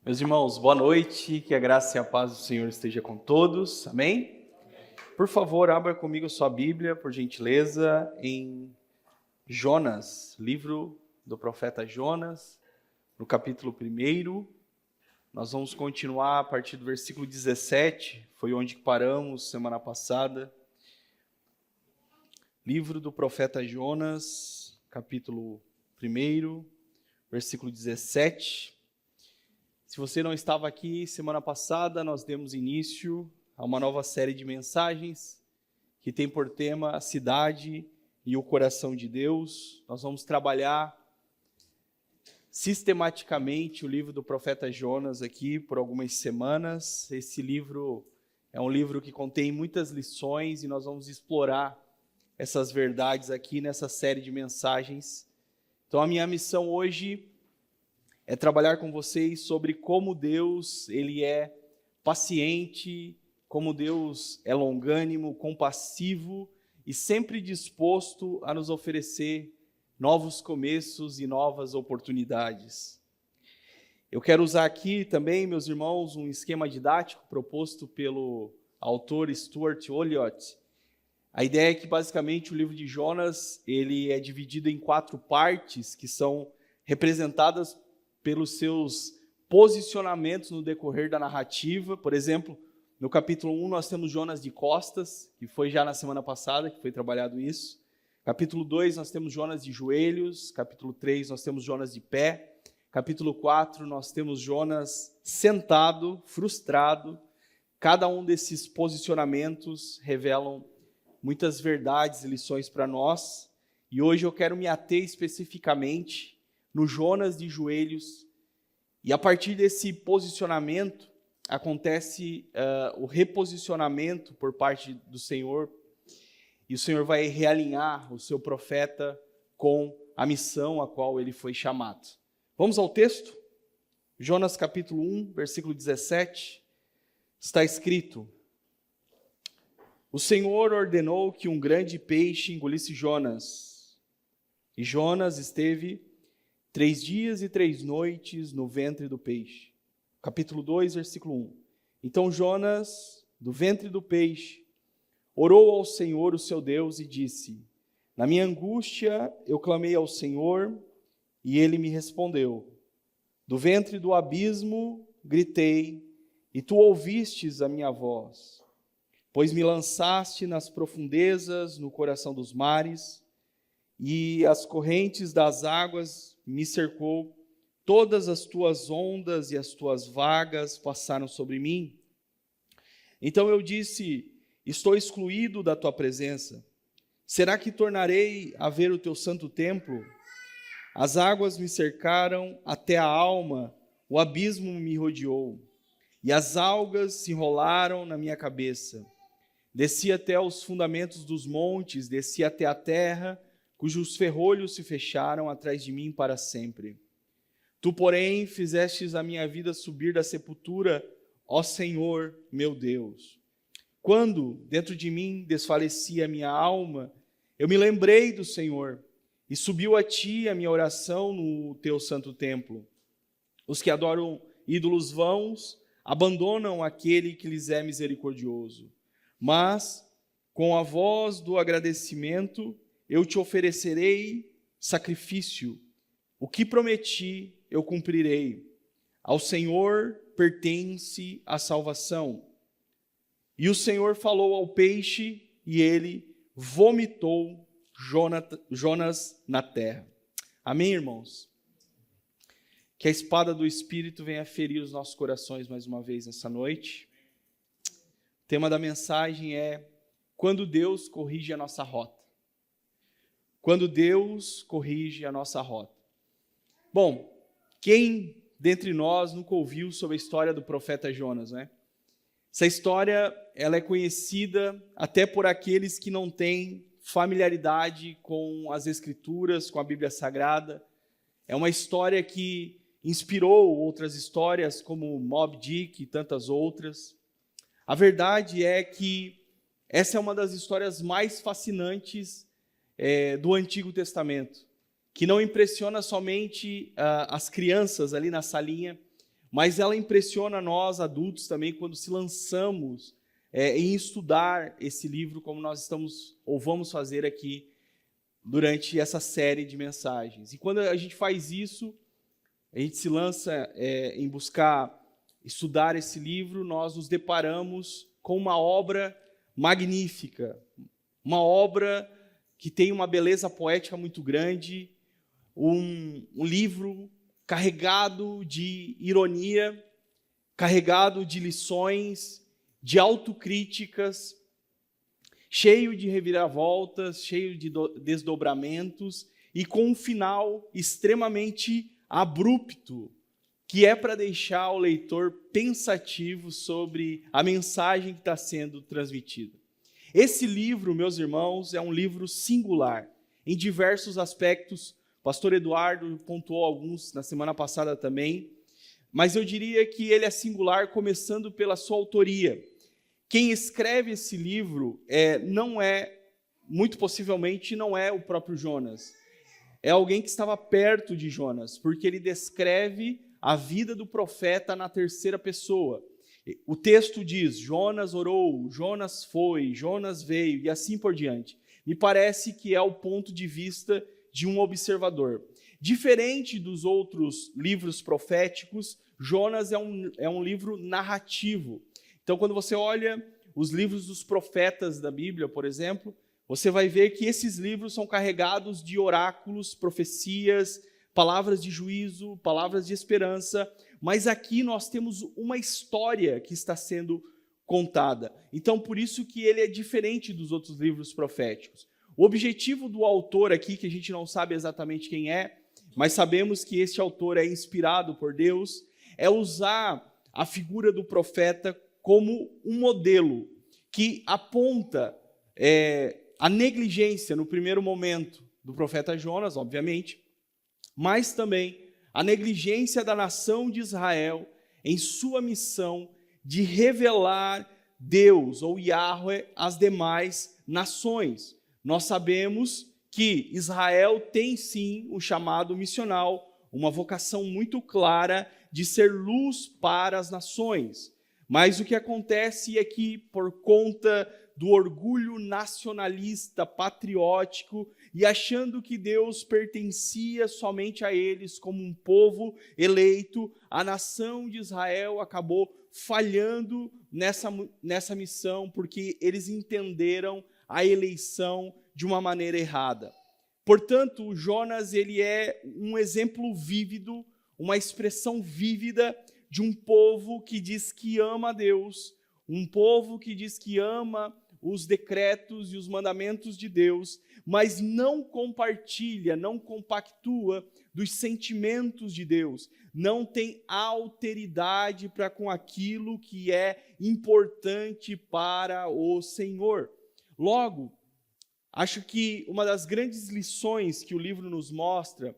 Meus irmãos, boa noite, que a graça e a paz do Senhor esteja com todos, amém? Por favor, abra comigo sua Bíblia, por gentileza, em Jonas, livro do profeta Jonas, no capítulo 1. Nós vamos continuar a partir do versículo 17, foi onde paramos semana passada. Livro do profeta Jonas, capítulo 1, versículo 17. Se você não estava aqui, semana passada nós demos início a uma nova série de mensagens que tem por tema a cidade e o coração de Deus. Nós vamos trabalhar sistematicamente o livro do profeta Jonas aqui por algumas semanas. Esse livro é um livro que contém muitas lições e nós vamos explorar essas verdades aqui nessa série de mensagens. Então a minha missão hoje é trabalhar com vocês sobre como Deus ele é paciente, como Deus é longânimo, compassivo e sempre disposto a nos oferecer novos começos e novas oportunidades. Eu quero usar aqui também, meus irmãos, um esquema didático proposto pelo autor Stuart Olyott. A ideia é que basicamente o livro de Jonas ele é dividido em 4 partes que são representadas pelos seus posicionamentos no decorrer da narrativa. Por exemplo, no capítulo 1 nós temos Jonas de costas, que foi já na semana passada, que foi trabalhado isso. Capítulo 2 nós temos Jonas de joelhos. Capítulo 3 nós temos Jonas de pé. Capítulo 4 nós temos Jonas sentado, frustrado. Cada um desses posicionamentos revelam muitas verdades e lições para nós. E hoje eu quero me ater especificamente no Jonas de joelhos, e a partir desse posicionamento acontece o reposicionamento por parte do Senhor, e o Senhor vai realinhar o seu profeta com a missão a qual ele foi chamado. Vamos ao texto? Jonas capítulo 1, versículo 17, está escrito: O Senhor ordenou que um grande peixe engolisse Jonas, e Jonas esteve 3 dias e 3 noites no ventre do peixe. Capítulo 2, versículo 1. Então Jonas, do ventre do peixe, orou ao Senhor, o seu Deus, e disse: Na minha angústia eu clamei ao Senhor, e ele me respondeu. Do ventre do abismo gritei, e tu ouvistes a minha voz. Pois me lançaste nas profundezas, no coração dos mares, e as correntes das águas me cercou, todas as tuas ondas e as tuas vagas passaram sobre mim. Então eu disse: estou excluído da tua presença. Será que tornarei a ver o teu santo templo? As águas me cercaram até a alma, o abismo me rodeou, e as algas se enrolaram na minha cabeça. Desci até os fundamentos dos montes, desci até a terra, cujos ferrolhos se fecharam atrás de mim para sempre. Tu, porém, fizestes a minha vida subir da sepultura, ó Senhor, meu Deus. Quando, dentro de mim, desfalecia a minha alma, eu me lembrei do Senhor, e subiu a ti a minha oração no teu santo templo. Os que adoram ídolos vãos abandonam aquele que lhes é misericordioso. Mas, com a voz do agradecimento, eu te oferecerei sacrifício. O que prometi, eu cumprirei. Ao Senhor pertence a salvação. E o Senhor falou ao peixe, e ele vomitou Jonas na terra. Amém, irmãos? Que a espada do Espírito venha ferir os nossos corações mais uma vez nessa noite. O tema da mensagem é: quando Deus corrige a nossa rota. Quando Deus corrige a nossa rota. Bom, quem dentre nós nunca ouviu sobre a história do profeta Jonas, né? Essa história ela é conhecida até por aqueles que não têm familiaridade com as Escrituras, com a Bíblia Sagrada. É uma história que inspirou outras histórias como Moby Dick e tantas outras. A verdade é que essa é uma das histórias mais fascinantes do Antigo Testamento, que não impressiona somente as crianças ali na salinha, mas ela impressiona nós adultos também quando se lançamos em estudar esse livro, como nós estamos ou vamos fazer aqui durante essa série de mensagens. E quando a gente faz isso, a gente se lança em buscar estudar esse livro, nós nos deparamos com uma obra magnífica, uma obra que tem uma beleza poética muito grande, um livro carregado de ironia, carregado de lições, de autocríticas, cheio de reviravoltas, cheio de desdobramentos e com um final extremamente abrupto, que é para deixar o leitor pensativo sobre a mensagem que está sendo transmitida. Esse livro, meus irmãos, é um livro singular, em diversos aspectos. O pastor Eduardo pontuou alguns na semana passada também, mas eu diria que ele é singular começando pela sua autoria. Quem escreve esse livro muito possivelmente não é o próprio Jonas. É alguém que estava perto de Jonas, porque ele descreve a vida do profeta na terceira pessoa. O texto diz: Jonas orou, Jonas foi, Jonas veio, e assim por diante. Me parece que é o ponto de vista de um observador. Diferente dos outros livros proféticos, Jonas é um livro narrativo. Então, quando você olha os livros dos profetas da Bíblia, por exemplo, você vai ver que esses livros são carregados de oráculos, profecias, palavras de juízo, palavras de esperança, mas aqui nós temos uma história que está sendo contada. Então, por isso que ele é diferente dos outros livros proféticos. O objetivo do autor aqui, que a gente não sabe exatamente quem é, mas sabemos que este autor é inspirado por Deus, é usar a figura do profeta como um modelo que aponta a negligência, no primeiro momento, do profeta Jonas, obviamente, mas também a negligência da nação de Israel em sua missão de revelar Deus, ou Yahweh, às demais nações. Nós sabemos que Israel tem sim um chamado missional, uma vocação muito clara de ser luz para as nações. Mas o que acontece é que, por conta do orgulho nacionalista, patriótico, e achando que Deus pertencia somente a eles como um povo eleito, a nação de Israel acabou falhando nessa missão, porque eles entenderam a eleição de uma maneira errada. Portanto, Jonas ele é um exemplo vívido, uma expressão vívida de um povo que diz que ama a Deus, um povo que diz que ama os decretos e os mandamentos de Deus, mas não compartilha, não compactua dos sentimentos de Deus, não tem alteridade para com aquilo que é importante para o Senhor. Logo, acho que uma das grandes lições que o livro nos mostra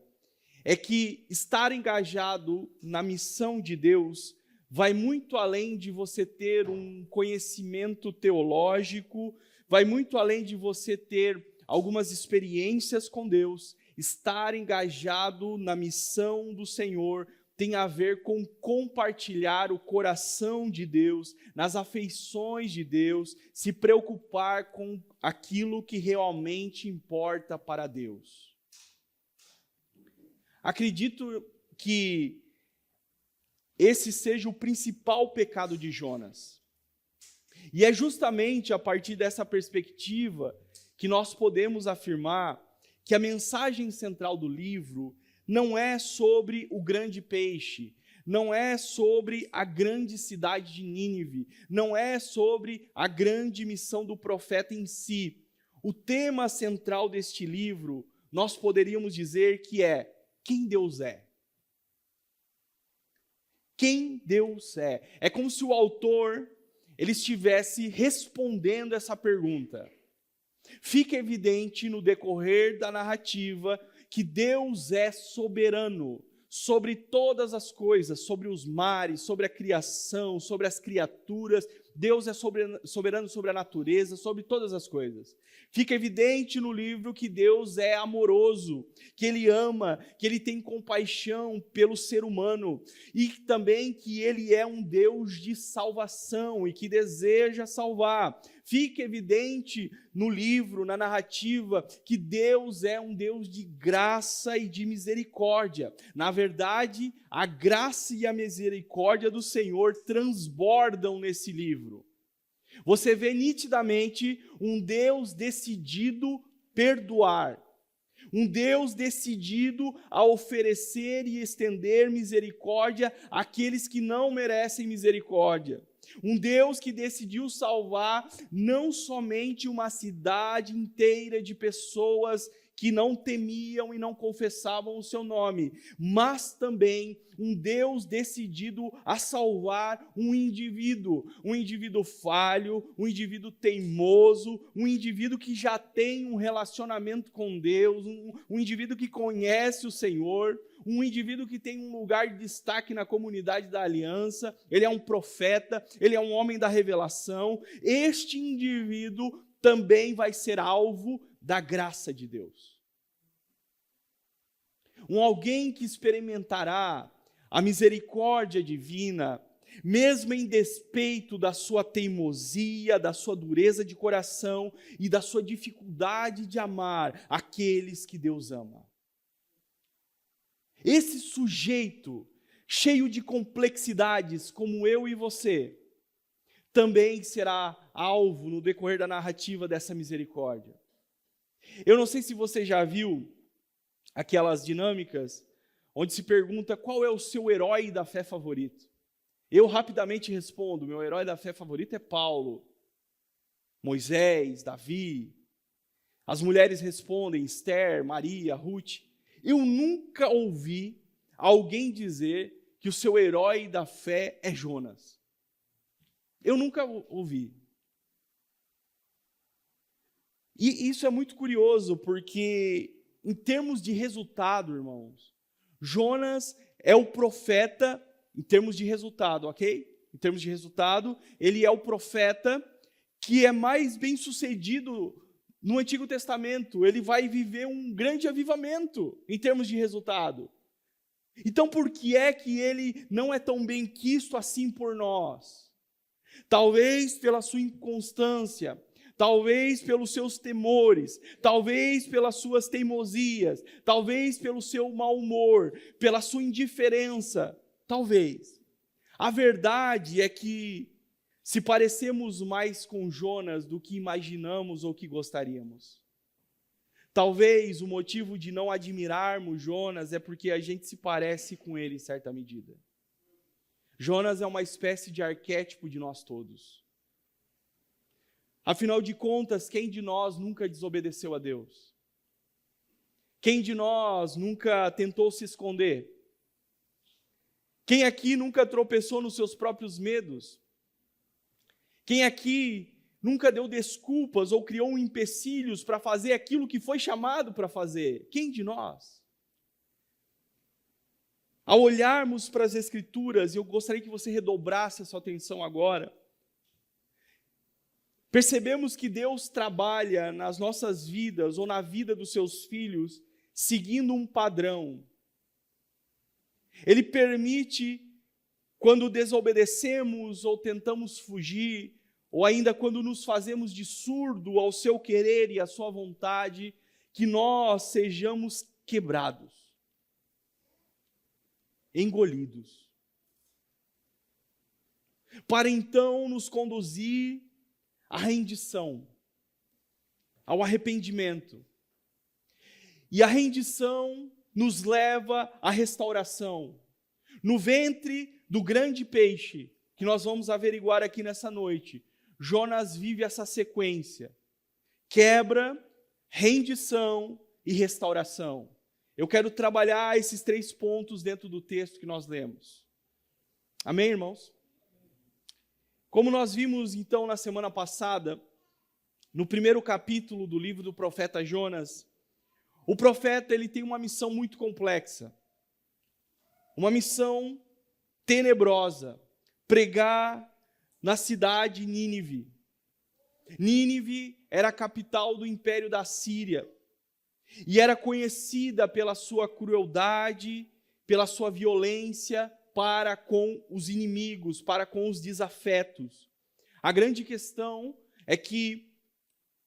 é que estar engajado na missão de Deus vai muito além de você ter um conhecimento teológico, vai muito além de você ter algumas experiências com Deus. Estar engajado na missão do Senhor tem a ver com compartilhar o coração de Deus, nas afeições de Deus, se preocupar com aquilo que realmente importa para Deus. Acredito que esse seja o principal pecado de Jonas. E é justamente a partir dessa perspectiva que nós podemos afirmar que a mensagem central do livro não é sobre o grande peixe, não é sobre a grande cidade de Nínive, não é sobre a grande missão do profeta em si. O tema central deste livro, nós poderíamos dizer que é quem Deus é. Quem Deus é. É como se o autor ele estivesse respondendo essa pergunta. Fica evidente no decorrer da narrativa que Deus é soberano sobre todas as coisas, sobre os mares, sobre a criação, sobre as criaturas. Deus é soberano sobre a natureza, sobre todas as coisas. Fica evidente no livro que Deus é amoroso, que Ele ama, que Ele tem compaixão pelo ser humano e também que Ele é um Deus de salvação e que deseja salvar. Fica evidente no livro, na narrativa, que Deus é um Deus de graça e de misericórdia. Na verdade, a graça e a misericórdia do Senhor transbordam nesse livro. Você vê nitidamente um Deus decidido perdoar, um Deus decidido a oferecer e estender misericórdia àqueles que não merecem misericórdia. Um Deus que decidiu salvar não somente uma cidade inteira de pessoas que não temiam e não confessavam o seu nome, mas também um Deus decidido a salvar um indivíduo falho, um indivíduo teimoso, um indivíduo que já tem um relacionamento com Deus, um indivíduo que conhece o Senhor, um indivíduo que tem um lugar de destaque na comunidade da aliança, ele é um profeta, ele é um homem da revelação. Este indivíduo também vai ser alvo da graça de Deus. Alguém que experimentará a misericórdia divina, mesmo em despeito da sua teimosia, da sua dureza de coração e da sua dificuldade de amar aqueles que Deus ama. Esse sujeito, cheio de complexidades, como eu e você, também será alvo no decorrer da narrativa dessa misericórdia. Eu não sei se você já viu aquelas dinâmicas onde se pergunta qual é o seu herói da fé favorito. Eu rapidamente respondo, meu herói da fé favorito é Paulo, Moisés, Davi. As mulheres respondem Esther, Maria, Ruth. Eu nunca ouvi alguém dizer que o seu herói da fé é Jonas. Eu nunca ouvi. E isso é muito curioso, porque em termos de resultado, irmãos, Jonas é o profeta, em termos de resultado, ok? Em termos de resultado, ele é o profeta que é mais bem sucedido no Antigo Testamento. Ele vai viver um grande avivamento em termos de resultado. Então, por que é que ele não é tão bem quisto assim por nós? Talvez pela sua inconstância, talvez pelos seus temores, talvez pelas suas teimosias, talvez pelo seu mau humor, pela sua indiferença, talvez. A verdade é que se parecemos mais com Jonas do que imaginamos ou que gostaríamos. Talvez o motivo de não admirarmos Jonas é porque a gente se parece com ele em certa medida. Jonas é uma espécie de arquétipo de nós todos. Afinal de contas, quem de nós nunca desobedeceu a Deus? Quem de nós nunca tentou se esconder? Quem aqui nunca tropeçou nos seus próprios medos? Quem aqui nunca deu desculpas ou criou empecilhos para fazer aquilo que foi chamado para fazer? Quem de nós? Ao olharmos para as Escrituras, eu gostaria que você redobrasse a sua atenção agora, percebemos que Deus trabalha nas nossas vidas ou na vida dos seus filhos seguindo um padrão. Ele permite, quando desobedecemos ou tentamos fugir, ou ainda quando nos fazemos de surdo ao seu querer e à sua vontade, que nós sejamos quebrados, engolidos, para então nos conduzir à rendição, ao arrependimento. E a rendição nos leva à restauração. No ventre do grande peixe, que nós vamos averiguar aqui nessa noite, Jonas vive essa sequência: quebra, rendição e restauração. Eu quero trabalhar esses 3 pontos dentro do texto que nós lemos. Amém, irmãos? Como nós vimos então na semana passada, no primeiro capítulo do livro do profeta Jonas, o profeta ele tem uma missão muito complexa, uma missão tenebrosa: pregar na cidade Nínive. Nínive era a capital do império da Síria e era conhecida pela sua crueldade, pela sua violência para com os inimigos, para com os desafetos. A grande questão é que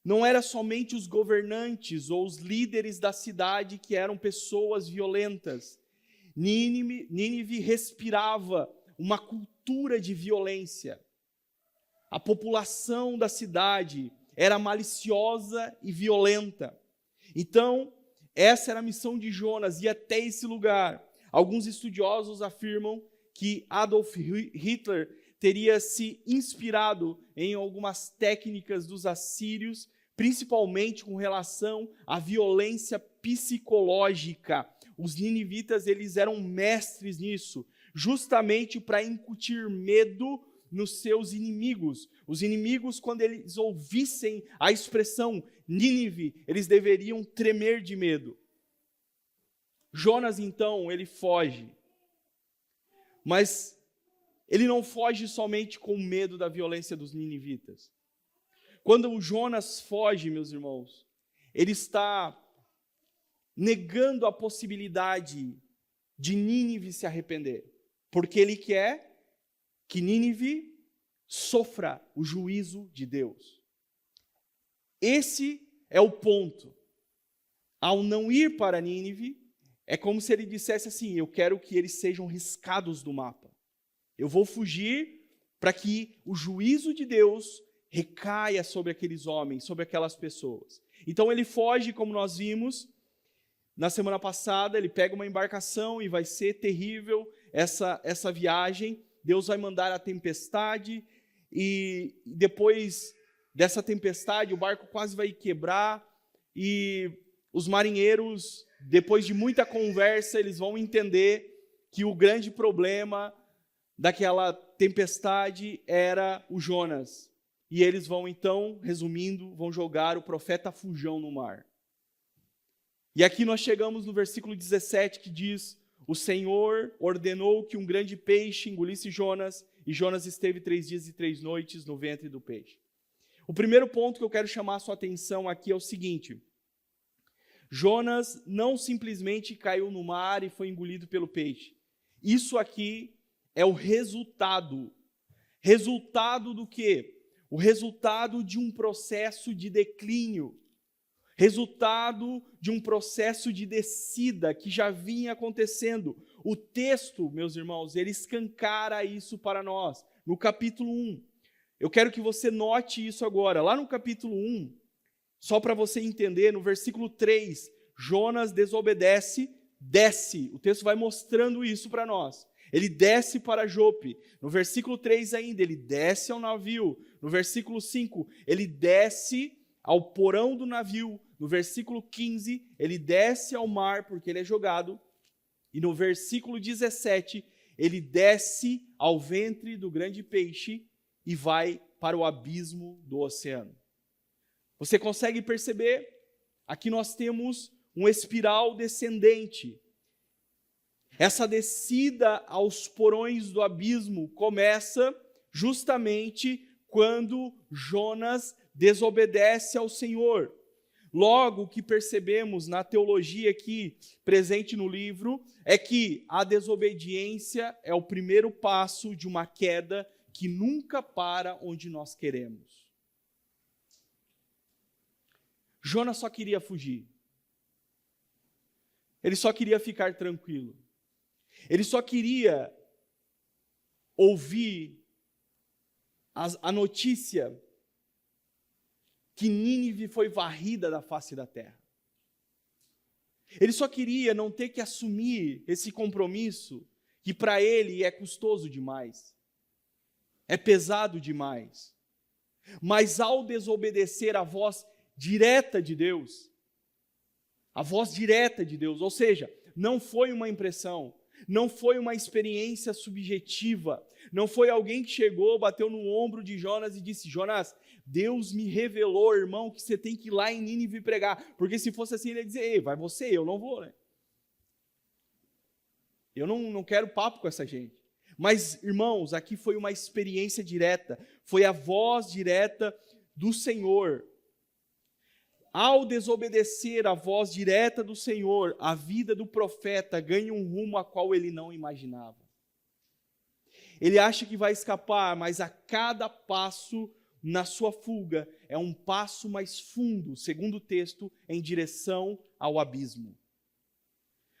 não era somente os governantes ou os líderes da cidade que eram pessoas violentas. Nínive respirava uma cultura de violência. A população da cidade era maliciosa e violenta. Então, essa era a missão de Jonas, ir até esse lugar. Alguns estudiosos afirmam que Adolf Hitler teria se inspirado em algumas técnicas dos assírios, principalmente com relação à violência psicológica. Os ninivitas, eles eram mestres nisso, justamente para incutir medo nos seus inimigos. Os inimigos, quando eles ouvissem a expressão Nínive, eles deveriam tremer de medo. Jonas, então, ele foge. Mas ele não foge somente com medo da violência dos ninivitas. Quando o Jonas foge, meus irmãos, ele está negando a possibilidade de Nínive se arrepender, porque ele quer que Nínive sofra o juízo de Deus. Esse é o ponto. Ao não ir para Nínive, é como se ele dissesse assim: eu quero que eles sejam riscados do mapa. Eu vou fugir para que o juízo de Deus recaia sobre aqueles homens, sobre aquelas pessoas. Então ele foge, como nós vimos na semana passada, ele pega uma embarcação e vai ser terrível essa viagem. Deus vai mandar a tempestade e depois dessa tempestade o barco quase vai quebrar e os marinheiros, depois de muita conversa, eles vão entender que o grande problema daquela tempestade era o Jonas. E eles vão então, resumindo, vão jogar o profeta fujão no mar. E aqui nós chegamos no versículo 17 que diz: o Senhor ordenou que um grande peixe engolisse Jonas, e Jonas esteve 3 dias e 3 noites no ventre do peixe. O primeiro ponto que eu quero chamar a sua atenção aqui é o seguinte: Jonas não simplesmente caiu no mar e foi engolido pelo peixe. Isso aqui é o resultado. Resultado do quê? O resultado de um processo de declínio. Resultado de um processo de descida que já vinha acontecendo. O texto, meus irmãos, ele escancara isso para nós. No capítulo 1. Eu quero que você note isso agora. Lá no capítulo 1, só para você entender, no versículo 3, Jonas desobedece, desce. O texto vai mostrando isso para nós. Ele desce para Jope. No versículo 3 ainda, ele desce ao navio. No versículo 5, ele desce ao porão do navio. No versículo 15, ele desce ao mar porque ele é jogado. E no versículo 17, ele desce ao ventre do grande peixe e vai para o abismo do oceano. Você consegue perceber? Aqui nós temos um espiral descendente. Essa descida aos porões do abismo começa justamente quando Jonas desobedece ao Senhor. Logo, o que percebemos na teologia aqui presente no livro é que a desobediência é o primeiro passo de uma queda que nunca para onde nós queremos. Jonas só queria fugir. Ele só queria ficar tranquilo. Ele só queria ouvir a notícia que Nínive foi varrida da face da terra. Ele só queria não ter que assumir esse compromisso que para ele é custoso demais, é pesado demais. Mas ao desobedecer a voz direta de Deus, ou seja, não foi uma impressão, não foi uma experiência subjetiva, não foi alguém que chegou, bateu no ombro de Jonas e disse: Jonas, Deus me revelou, irmão, que você tem que ir lá em Nínive pregar, porque se fosse assim ele ia dizer: ei, vai você, eu não vou, né? Eu não quero papo com essa gente. Mas, irmãos, aqui foi uma experiência direta, foi a voz direta do Senhor. Ao desobedecer a voz direta do Senhor, a vida do profeta ganha um rumo a qual ele não imaginava. Ele acha que vai escapar, mas a cada passo na sua fuga é um passo mais fundo, segundo o texto, em direção ao abismo.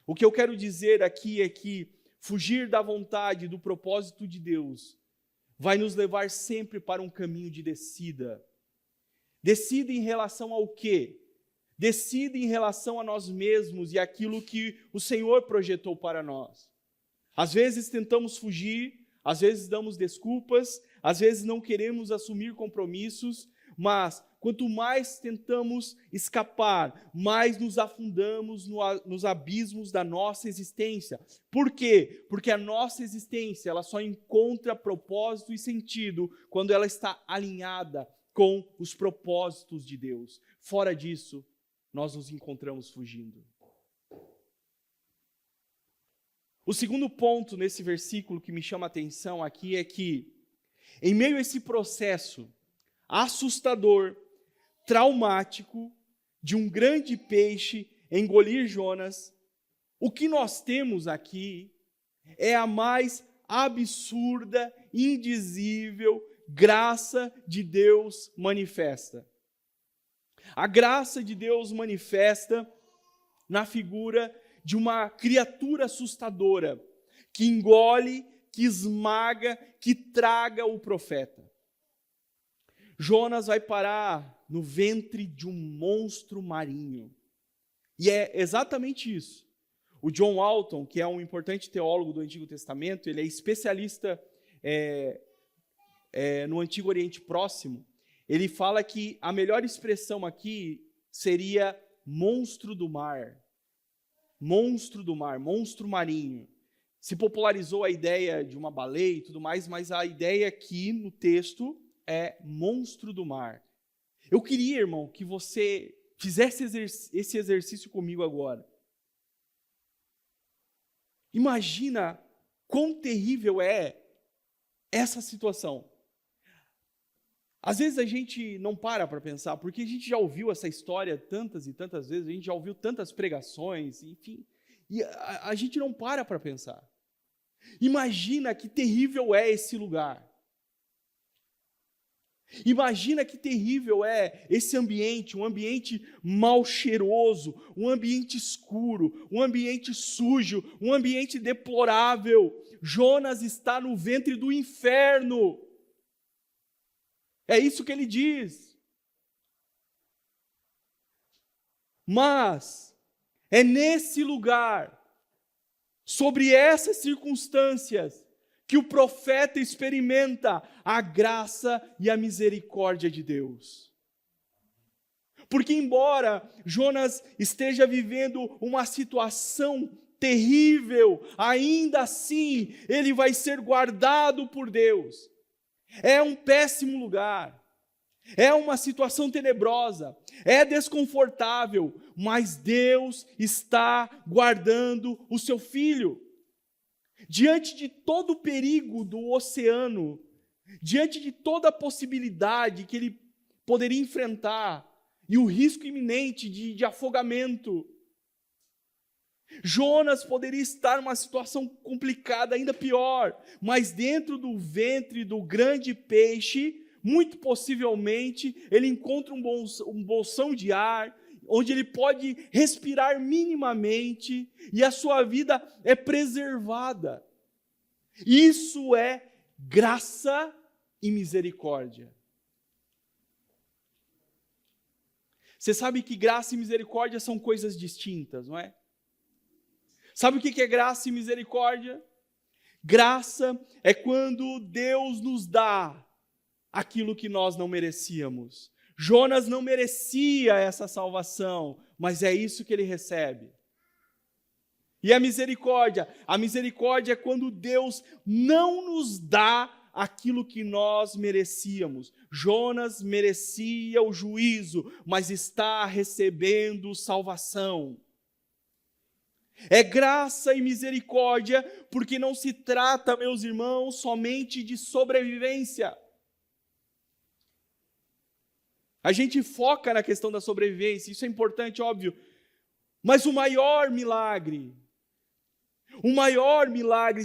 O que eu quero dizer aqui é que fugir da vontade, do propósito de Deus, vai nos levar sempre para um caminho de descida. Descida em relação ao quê? Descida em relação a nós mesmos e aquilo que o Senhor projetou para nós. Às vezes tentamos fugir, às vezes damos desculpas, às vezes não queremos assumir compromissos, mas quanto mais tentamos escapar, mais nos afundamos nos abismos da nossa existência. Por quê? Porque a nossa existência ela só encontra propósito e sentido quando ela está alinhada com os propósitos de Deus. Fora disso, nós nos encontramos fugindo. O segundo ponto nesse versículo que me chama a atenção aqui é que, em meio a esse processo assustador, traumático, de um grande peixe engolir Jonas, o que nós temos aqui é a mais absurda, indizível graça de Deus manifesta. A graça de Deus manifesta na figura de uma criatura assustadora, que engole, que esmaga, que traga o profeta. Jonas vai parar no ventre de um monstro marinho. E é exatamente isso. O John Walton, que é um importante teólogo do Antigo Testamento, ele é especialista no Antigo Oriente Próximo. Ele fala que a melhor expressão aqui seria monstro do mar. Monstro do mar, monstro marinho. Se popularizou a ideia de uma baleia e tudo mais, mas a ideia aqui no texto é monstro do mar. Eu queria, irmão, que você fizesse esse exercício comigo agora. Imagina quão terrível é essa situação. Às vezes a gente não para pensar, porque a gente já ouviu essa história tantas e tantas vezes, a gente já ouviu tantas pregações, enfim, e a gente não para pensar. Imagina que terrível é esse lugar. Imagina que terrível é esse ambiente, um ambiente mal cheiroso, um ambiente escuro, um ambiente sujo, um ambiente deplorável. Jonas está no ventre do inferno. É isso que ele diz. Mas é nesse lugar, sobre essas circunstâncias, que o profeta experimenta a graça e a misericórdia de Deus. Porque embora Jonas esteja vivendo uma situação terrível, ainda assim ele vai ser guardado por Deus. É um péssimo lugar, é uma situação tenebrosa, é desconfortável, mas Deus está guardando o seu filho. Diante de todo o perigo do oceano, diante de toda a possibilidade que ele poderia enfrentar, e o risco iminente de afogamento, Jonas poderia estar numa situação complicada, ainda pior, mas dentro do ventre do grande peixe, muito possivelmente, ele encontra um bolsão de ar, onde ele pode respirar minimamente, e a sua vida é preservada. Isso é graça e misericórdia. Você sabe que graça e misericórdia são coisas distintas, não é? Sabe o que é graça e misericórdia? Graça é quando Deus nos dá aquilo que nós não merecíamos. Jonas não merecia essa salvação, mas é isso que ele recebe. E a misericórdia é quando Deus não nos dá aquilo que nós merecíamos. Jonas merecia o juízo, mas está recebendo salvação. É graça e misericórdia, porque não se trata, meus irmãos, somente de sobrevivência. A gente foca na questão da sobrevivência, isso é importante, óbvio. Mas o maior milagre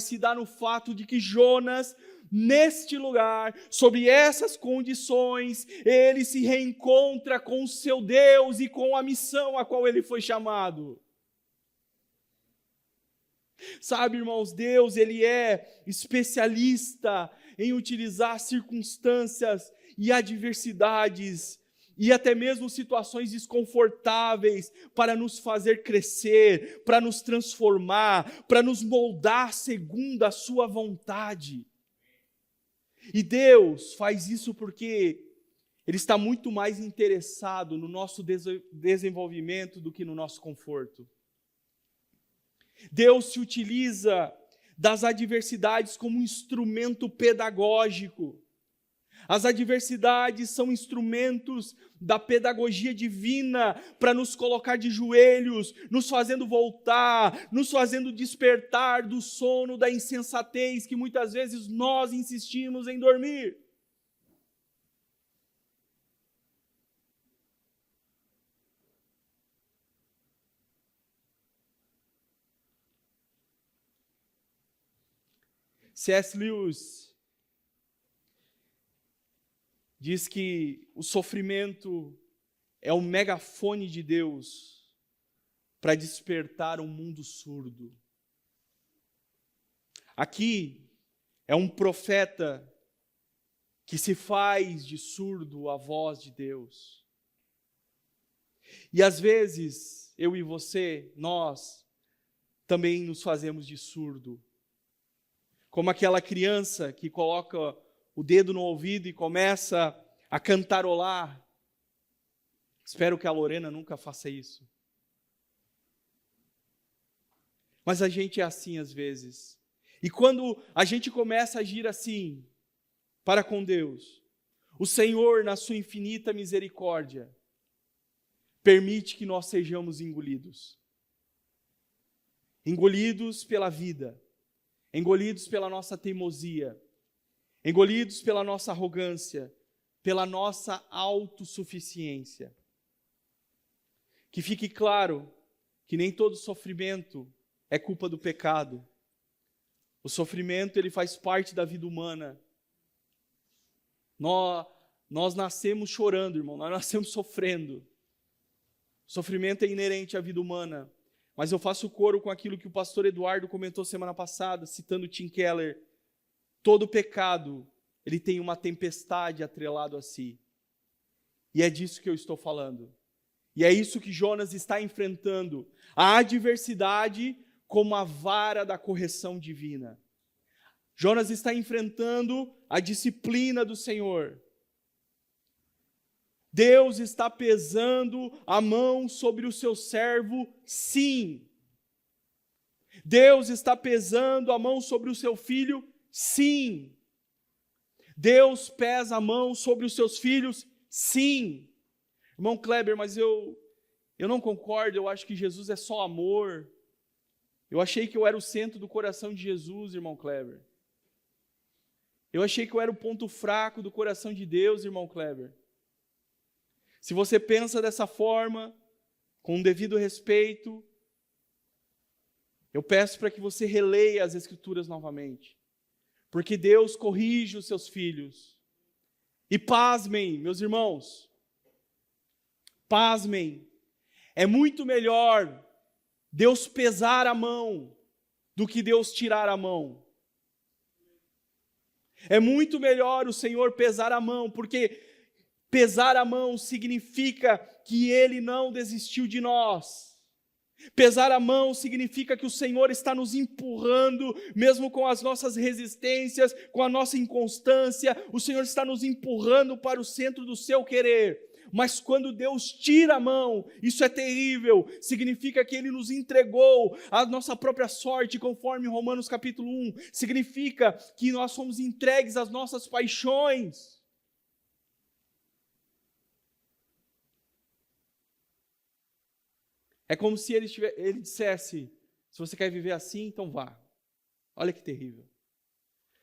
se dá no fato de que Jonas, neste lugar, sob essas condições, ele se reencontra com o seu Deus e com a missão a qual ele foi chamado. Sabe, irmãos, Deus, ele é especialista em utilizar circunstâncias e adversidades e até mesmo situações desconfortáveis para nos fazer crescer, para nos transformar, para nos moldar segundo a sua vontade. E Deus faz isso porque Ele está muito mais interessado no nosso desenvolvimento do que no nosso conforto. Deus se utiliza das adversidades como um instrumento pedagógico. As adversidades são instrumentos da pedagogia divina para nos colocar de joelhos, nos fazendo voltar, nos fazendo despertar do sono da insensatez que muitas vezes nós insistimos em dormir. C.S. Lewis diz que o sofrimento é o megafone de Deus para despertar um mundo surdo. Aqui é um profeta que se faz de surdo à voz de Deus. E às vezes, eu e você, nós também nos fazemos de surdo. Como aquela criança que coloca o dedo no ouvido e começa a cantarolar. Espero que a Lorena nunca faça isso. Mas a gente é assim às vezes. E quando a gente começa a agir assim, para com Deus, o Senhor, na sua infinita misericórdia, permite que nós sejamos engolidos. Engolidos pela vida. Engolidos pela nossa teimosia, engolidos pela nossa arrogância, pela nossa autossuficiência. Que fique claro que nem todo sofrimento é culpa do pecado. O sofrimento, ele faz parte da vida humana. Nós nascemos chorando, irmão, nós nascemos sofrendo. O sofrimento é inerente à vida humana. Mas eu faço coro com aquilo que o pastor Eduardo comentou semana passada, citando Tim Keller. Todo pecado, ele tem uma tempestade atrelado a si. E é disso que eu estou falando. E é isso que Jonas está enfrentando. A adversidade como a vara da correção divina. Jonas está enfrentando a disciplina do Senhor. Deus está pesando a mão sobre o seu servo, sim. Deus está pesando a mão sobre o seu filho, sim. Deus pesa a mão sobre os seus filhos, sim. Irmão Kleber, mas eu não concordo, eu acho que Jesus é só amor. Eu achei que eu era o centro do coração de Jesus, irmão Kleber. Eu achei que eu era o ponto fraco do coração de Deus, irmão Kleber. Se você pensa dessa forma, com o devido respeito, eu peço para que você releia as Escrituras novamente. Porque Deus corrige os seus filhos. E pasmem, meus irmãos, pasmem, é muito melhor Deus pesar a mão do que Deus tirar a mão. É muito melhor o Senhor pesar a mão, porque pesar a mão significa que Ele não desistiu de nós. Pesar a mão significa que o Senhor está nos empurrando, mesmo com as nossas resistências, com a nossa inconstância, o Senhor está nos empurrando para o centro do seu querer. Mas quando Deus tira a mão, isso é terrível, significa que Ele nos entregou a nossa própria sorte, conforme Romanos capítulo 1, significa que nós somos entregues às nossas paixões. É como se ele dissesse, Se você quer viver assim, então vá. Olha que terrível.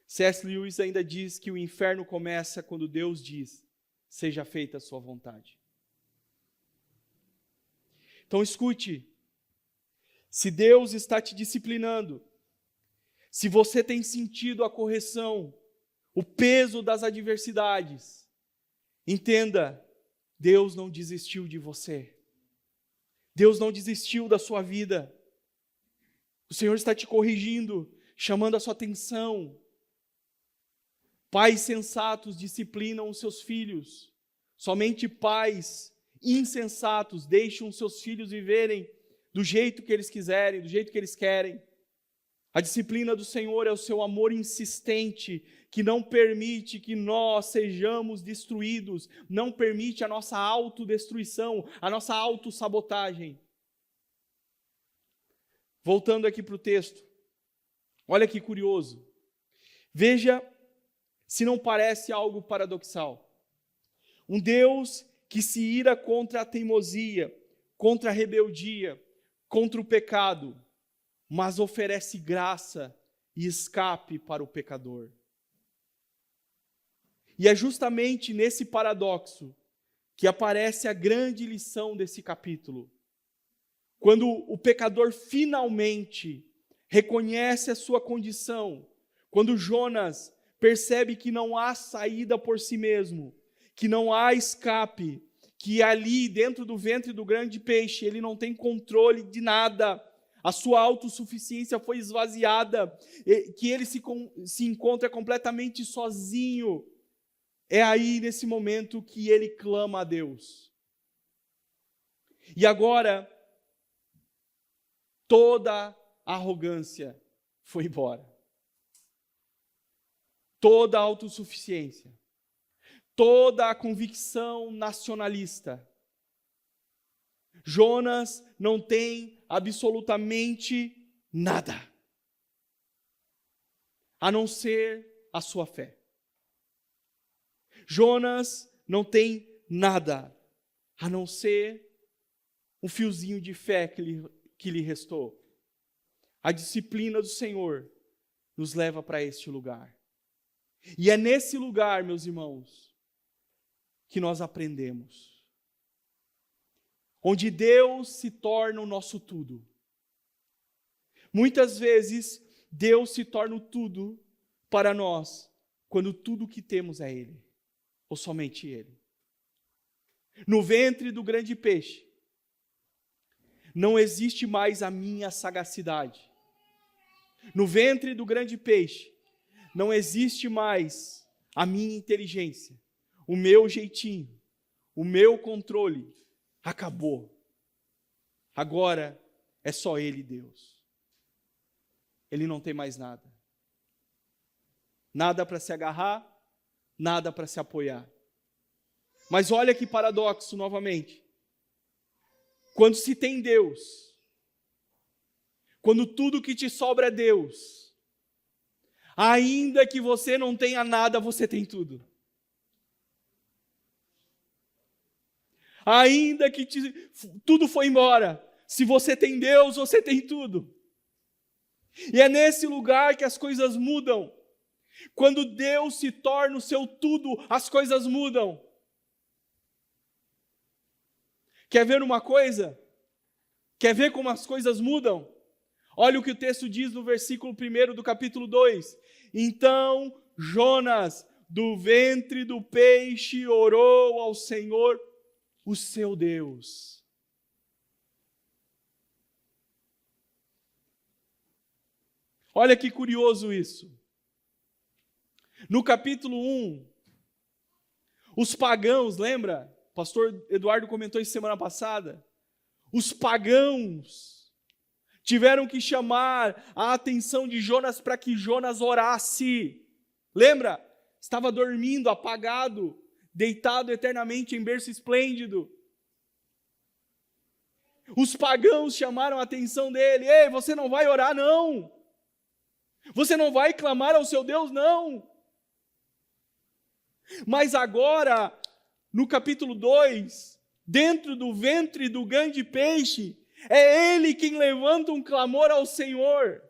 C.S. Lewis ainda diz que o inferno começa quando Deus diz: seja feita a sua vontade. Então escute, se Deus está te disciplinando, se você tem sentido a correção, o peso das adversidades, entenda, Deus não desistiu de você. Deus não desistiu da sua vida. O Senhor está te corrigindo, chamando a sua atenção. Pais sensatos disciplinam os seus filhos. Somente pais insensatos deixam os seus filhos viverem do jeito que eles quiserem, do jeito que eles querem. A disciplina do Senhor é o seu amor insistente, que não permite que nós sejamos destruídos, não permite a nossa autodestruição, a nossa autossabotagem. Voltando aqui para o texto, olha que curioso. Veja se não parece algo paradoxal. Um Deus que se ira contra a teimosia, contra a rebeldia, contra o pecado, mas oferece graça e escape para o pecador. E é justamente nesse paradoxo que aparece a grande lição desse capítulo. Quando o pecador finalmente reconhece a sua condição, quando Jonas percebe que não há saída por si mesmo, que não há escape, que ali dentro do ventre do grande peixe ele não tem controle de nada, a sua autossuficiência foi esvaziada, que ele se encontra completamente sozinho. É aí nesse momento que ele clama a Deus. E agora, toda a arrogância foi embora. Toda a autossuficiência. Toda a convicção nacionalista. Jonas não tem absolutamente nada, a não ser a sua fé. Jonas não tem nada, a não ser um fiozinho de fé que lhe restou. A disciplina do Senhor nos leva para este lugar. E é nesse lugar, meus irmãos, que nós aprendemos. Onde Deus se torna o nosso tudo. Muitas vezes, Deus se torna o tudo para nós, quando tudo que temos é Ele, ou somente Ele. No ventre do grande peixe, não existe mais a minha sagacidade. No ventre do grande peixe, não existe mais a minha inteligência, o meu jeitinho, o meu controle. Acabou. Agora é só Ele, Deus. Ele não tem mais nada. Nada para se agarrar, nada para se apoiar. Mas olha que paradoxo novamente. Quando se tem Deus, quando tudo que te sobra é Deus, ainda que você não tenha nada, você tem tudo. Ainda que tudo foi embora, se você tem Deus, você tem tudo. E é nesse lugar que as coisas mudam. Quando Deus se torna o seu tudo, as coisas mudam. Quer ver uma coisa? Quer ver como as coisas mudam? Olha o que o texto diz no versículo 1 do capítulo 2. Então Jonas, do ventre do peixe, orou ao Senhor, o seu Deus. Olha que curioso isso. No capítulo 1, os pagãos, lembra? O pastor Eduardo comentou isso semana passada. Os pagãos tiveram que chamar a atenção de Jonas para que Jonas orasse. Lembra? Estava dormindo, apagado, deitado eternamente em berço esplêndido. Os pagãos chamaram a atenção dele. Ei, você não vai orar, não. Você não vai clamar ao seu Deus, não. Mas agora, no capítulo 2, dentro do ventre do grande peixe, É Ele quem levanta um clamor ao Senhor.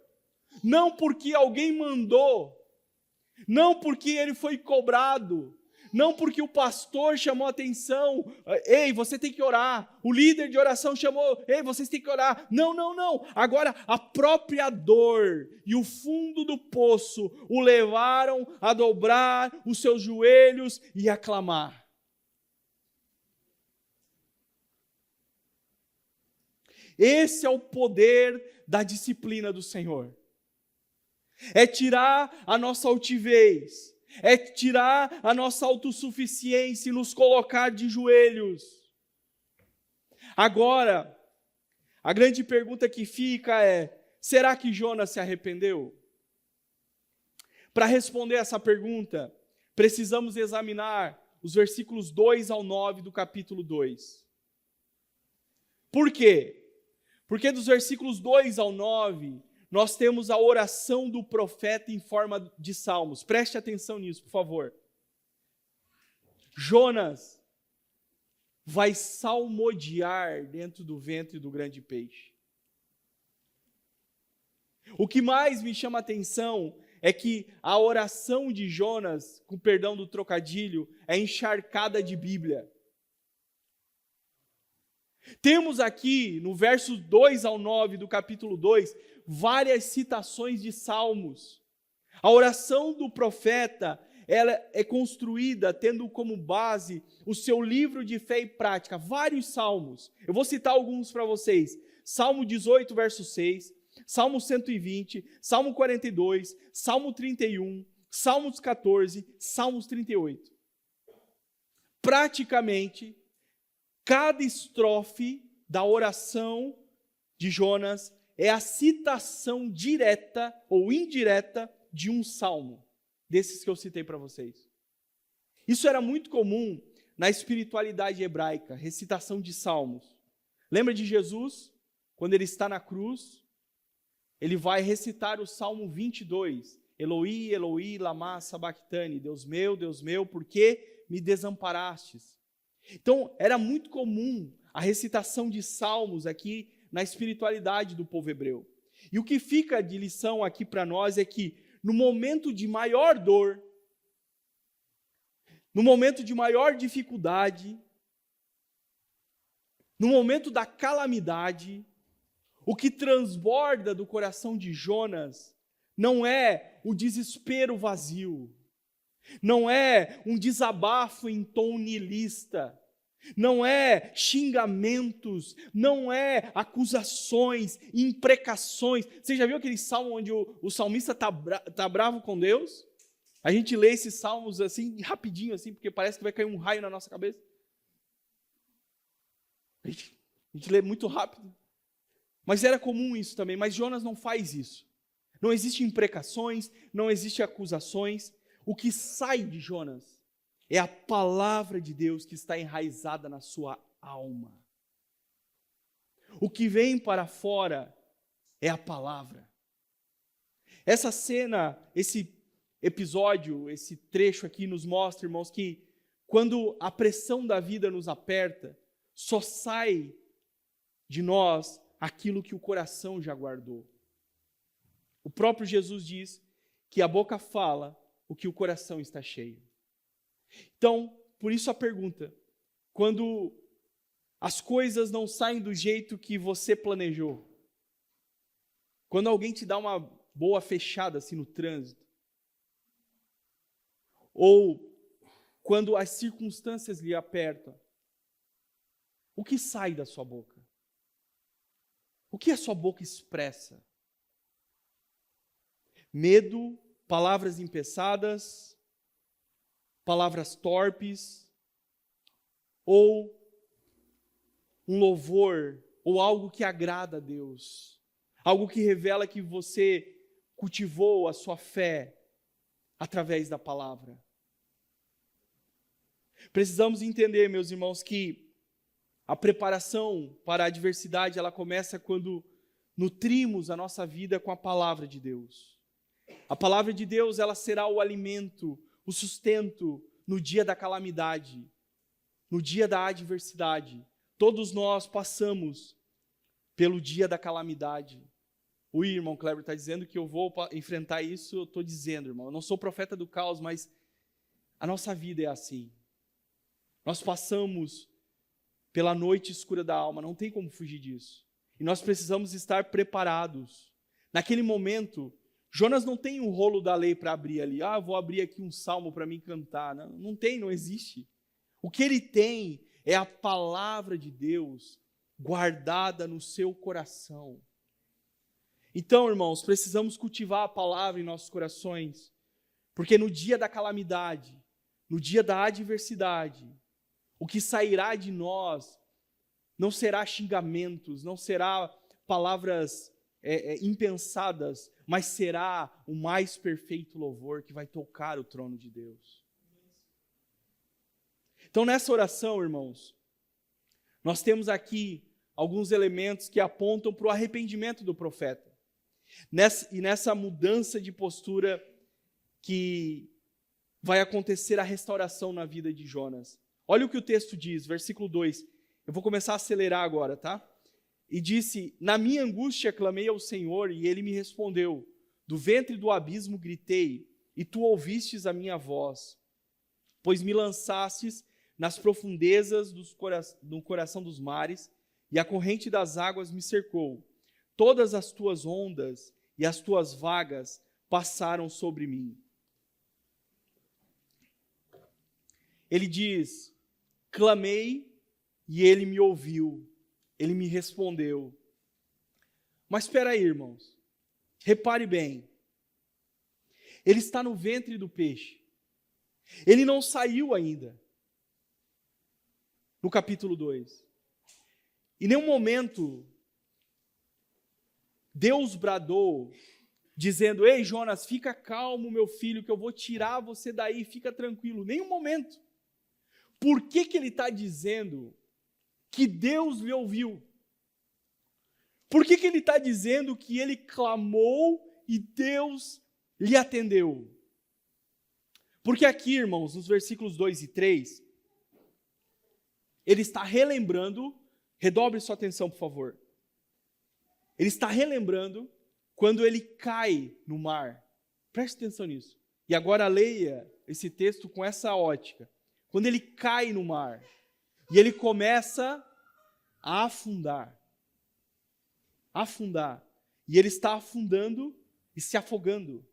Não porque alguém mandou, não porque ele foi cobrado, não porque o pastor chamou a atenção, ei, você tem que orar, o líder de oração chamou, ei, vocês têm que orar. Não, não, não. Agora a própria dor e o fundo do poço o levaram a dobrar os seus joelhos e a clamar. Esse é o poder da disciplina do Senhor. É tirar a nossa altivez, é tirar a nossa autossuficiência e nos colocar de joelhos. Agora, a grande pergunta que fica é: será que Jonas se arrependeu? Para responder essa pergunta, precisamos examinar os versículos 2 ao 9 do capítulo 2. Por quê? Porque dos versículos 2 ao 9... nós temos a oração do profeta em forma de salmos. Preste atenção nisso, por favor. Jonas vai salmodiar dentro do ventre do grande peixe. O que mais me chama a atenção é que a oração de Jonas, com perdão do trocadilho, é encharcada de Bíblia. Temos aqui, no verso 2 ao 9 do capítulo 2, várias citações de salmos. A oração do profeta, ela é construída tendo como base o seu livro de fé e prática, vários salmos. Eu vou citar alguns para vocês. Salmo 18, verso 6, Salmo 120, Salmo 42, Salmo 31, Salmos 14, Salmos 38. Praticamente, cada estrofe da oração de Jonas é a citação direta ou indireta de um salmo, desses que eu citei para vocês. Isso era muito comum na espiritualidade hebraica, recitação de salmos. Lembra de Jesus? Quando ele está na cruz, ele vai recitar o Salmo 22. Eloi, Eloi, lama sabachthani. Deus meu, por que me desamparastes? Então, era muito comum a recitação de salmos aqui na espiritualidade do povo hebreu. E o que fica de lição aqui para nós é que, no momento de maior dor, no momento de maior dificuldade, no momento da calamidade, o que transborda do coração de Jonas não é o desespero vazio, não é um desabafo em tom niilista, não é xingamentos, não é acusações, imprecações. Você já viu aquele salmo onde o salmista tá bravo com Deus? A gente lê esses salmos assim, rapidinho assim, porque parece que vai cair um raio na nossa cabeça. A gente lê muito rápido. Mas era comum isso também, mas Jonas não faz isso. Não existem imprecações, não existem acusações. O que sai de Jonas é a palavra de Deus que está enraizada na sua alma. O que vem para fora é a palavra. Essa cena, esse episódio, esse trecho aqui nos mostra, irmãos, que quando a pressão da vida nos aperta, só sai de nós aquilo que o coração já guardou. O próprio Jesus diz que a boca fala o que o coração está cheio. Então, por isso a pergunta: quando as coisas não saem do jeito que você planejou, quando alguém te dá uma boa fechada assim no trânsito, ou quando as circunstâncias lhe apertam, o que sai da sua boca? O que a sua boca expressa? Medo, palavras empeçadas, palavras torpes, ou um louvor, ou algo que agrada a Deus, algo que revela que você cultivou a sua fé através da palavra. Precisamos entender, meus irmãos, que a preparação para a adversidade, ela começa quando nutrimos a nossa vida com a palavra de Deus. A palavra de Deus, ela será o alimento, o sustento no dia da calamidade, no dia da adversidade. Todos nós passamos pelo dia da calamidade. O irmão Kleber está dizendo que eu vou enfrentar isso, eu estou dizendo, irmão. Eu não sou profeta do caos, mas a nossa vida é assim. Nós passamos pela noite escura da alma, não tem como fugir disso. E nós precisamos estar preparados. Naquele momento, Jonas não tem um rolo da lei para abrir ali. Ah, vou abrir aqui um salmo para mim cantar. Não, não tem, não existe. O que ele tem é a palavra de Deus guardada no seu coração. Então, irmãos, precisamos cultivar a palavra em nossos corações, porque no dia da calamidade, no dia da adversidade, o que sairá de nós não será xingamentos, não será palavras impensadas, mas será o mais perfeito louvor que vai tocar o trono de Deus. Então, nessa oração, irmãos, nós temos aqui alguns elementos que apontam para o arrependimento do profeta. E nessa mudança de postura que vai acontecer a restauração na vida de Jonas. Olha o que o texto diz, versículo 2. Eu vou começar a acelerar agora, tá? E disse: na minha angústia clamei ao Senhor, e ele me respondeu. Do ventre do abismo gritei, e tu ouvistes a minha voz. Pois me lançastes nas profundezas do coração dos mares, e a corrente das águas me cercou. Todas as tuas ondas e as tuas vagas passaram sobre mim. Ele diz: clamei e ele me ouviu, ele me respondeu. Mas espera aí, irmãos, repare bem, ele está no ventre do peixe, ele não saiu ainda, no capítulo 2. Em nenhum momento, Deus bradou, dizendo: ei, Jonas, fica calmo, meu filho, que eu vou tirar você daí, fica tranquilo. Nenhum momento. Por que ele está dizendo que Deus lhe ouviu? Por que ele está dizendo que ele clamou e Deus lhe atendeu? Porque aqui, irmãos, nos versículos 2 e 3, ele está relembrando, redobre sua atenção, por favor. Ele está relembrando quando ele cai no mar. Preste atenção nisso. E agora leia esse texto com essa ótica. Quando ele cai no mar e ele começa a afundar. Afundar. E ele está afundando e se afogando.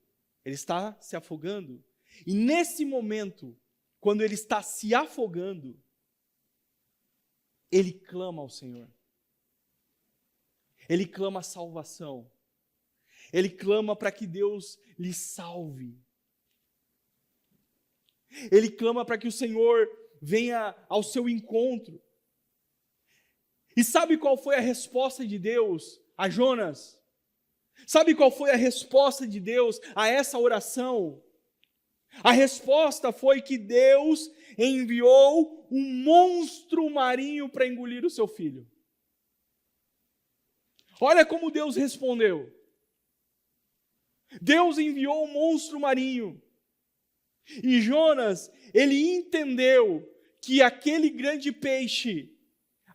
Ele está se afogando. E nesse momento, quando ele está se afogando, ele clama ao Senhor. Ele clama a salvação. Ele clama para que Deus lhe salve. Ele clama para que o Senhor venha ao seu encontro. E sabe qual foi a resposta de Deus a Jonas? Sabe qual foi a resposta de Deus a essa oração? A resposta foi que Deus enviou um monstro marinho para engolir o seu filho. Olha como Deus respondeu. Deus enviou um monstro marinho. E Jonas, ele entendeu que aquele grande peixe,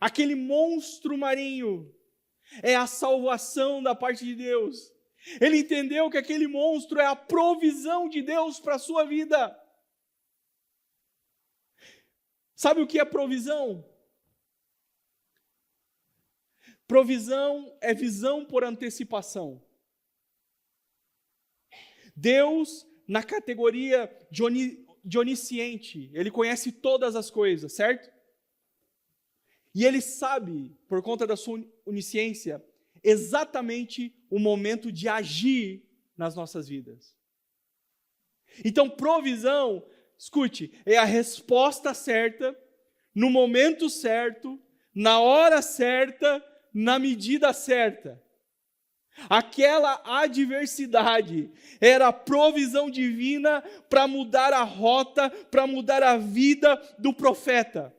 aquele monstro marinho, é a salvação da parte de Deus. Ele entendeu que aquele monstro é a provisão de Deus para a sua vida. Sabe o que é provisão? Provisão é visão por antecipação. Deus, na categoria de onisciente, ele conhece todas as coisas, certo? E ele sabe, por conta da sua onisciência, exatamente o momento de agir nas nossas vidas. Então, provisão, escute, é a resposta certa, no momento certo, na hora certa, na medida certa. Aquela adversidade era a provisão divina para mudar a rota, para mudar a vida do profeta.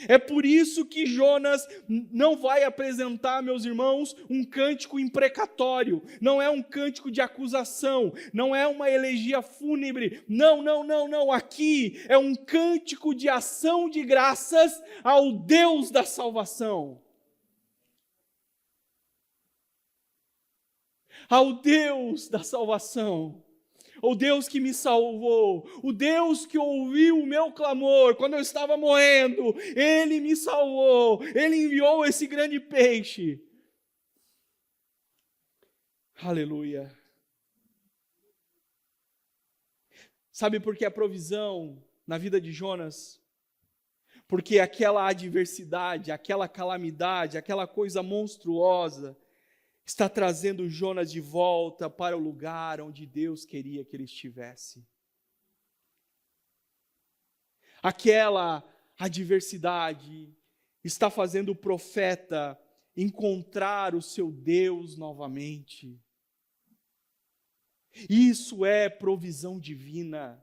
É por isso que Jonas não vai apresentar, meus irmãos, um cântico imprecatório, não é um cântico de acusação, não é uma elegia fúnebre, não, aqui é um cântico de ação de graças ao Deus da salvação. ao Deus da salvação, o Deus que me salvou, o Deus que ouviu o meu clamor quando eu estava morrendo, Ele me salvou, Ele enviou esse grande peixe. Aleluia. Sabe por que a provisão na vida de Jonas? Porque aquela adversidade, aquela calamidade, aquela coisa monstruosa, está trazendo Jonas de volta para o lugar onde Deus queria que ele estivesse. Aquela adversidade está fazendo o profeta encontrar o seu Deus novamente. Isso é provisão divina.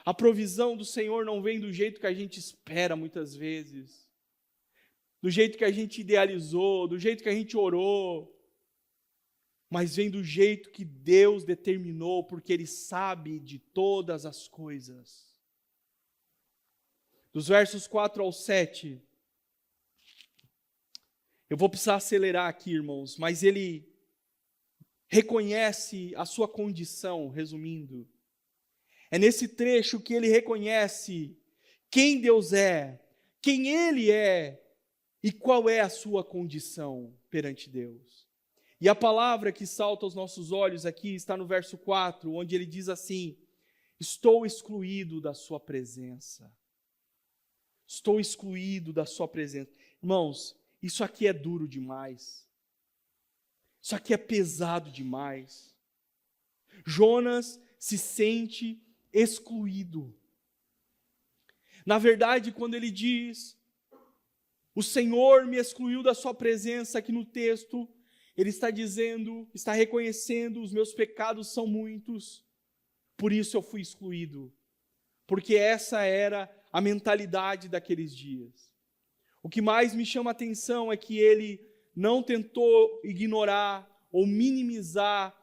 A provisão do Senhor não vem do jeito que a gente espera muitas vezes, do jeito que a gente idealizou, do jeito que a gente orou, mas vem do jeito que Deus determinou, porque Ele sabe de todas as coisas. Dos versos 4 ao 7, eu vou precisar acelerar aqui, irmãos, mas ele reconhece a sua condição, resumindo. É nesse trecho que ele reconhece quem Deus é, quem Ele é e qual é a sua condição perante Deus. E a palavra que salta aos nossos olhos aqui está no verso 4, onde ele diz assim: estou excluído da sua presença. Estou excluído da sua presença. Irmãos, isso aqui é duro demais. Isso aqui é pesado demais. Jonas se sente excluído. Na verdade, quando ele diz, o Senhor me excluiu da sua presença, aqui no texto, ele está dizendo, está reconhecendo, os meus pecados são muitos, por isso eu fui excluído. Porque essa era a mentalidade daqueles dias. O que mais me chama a atenção é que ele não tentou ignorar ou minimizar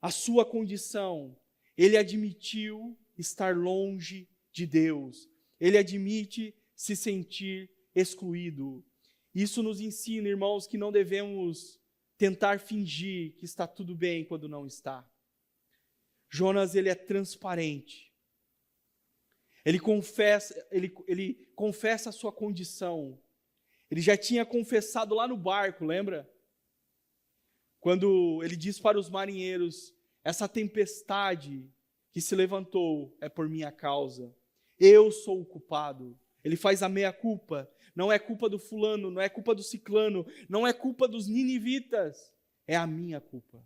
a sua condição. Ele admitiu estar longe de Deus. Ele admite se sentir excluído. Isso nos ensina, irmãos, que não devemos tentar fingir que está tudo bem quando não está. Jonas, ele é transparente. Ele confessa a sua condição. Ele já tinha confessado lá no barco, lembra? Quando ele diz para os marinheiros, essa tempestade que se levantou é por minha causa. Eu sou o culpado. Ele faz a meia-culpa. Não é culpa do fulano, não é culpa do ciclano, não é culpa dos ninivitas. É a minha culpa.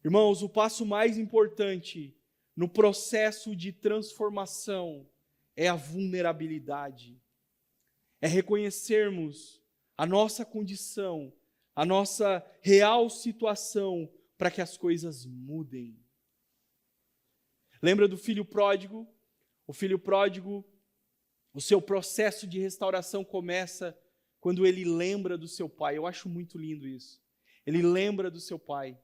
Irmãos, o passo mais importante no processo de transformação é a vulnerabilidade. É reconhecermos a nossa condição, a nossa real situação, para que as coisas mudem. Lembra do filho pródigo? O filho pródigo, o seu processo de restauração começa quando ele lembra do seu pai. Eu acho muito lindo isso. Ele lembra do seu pai.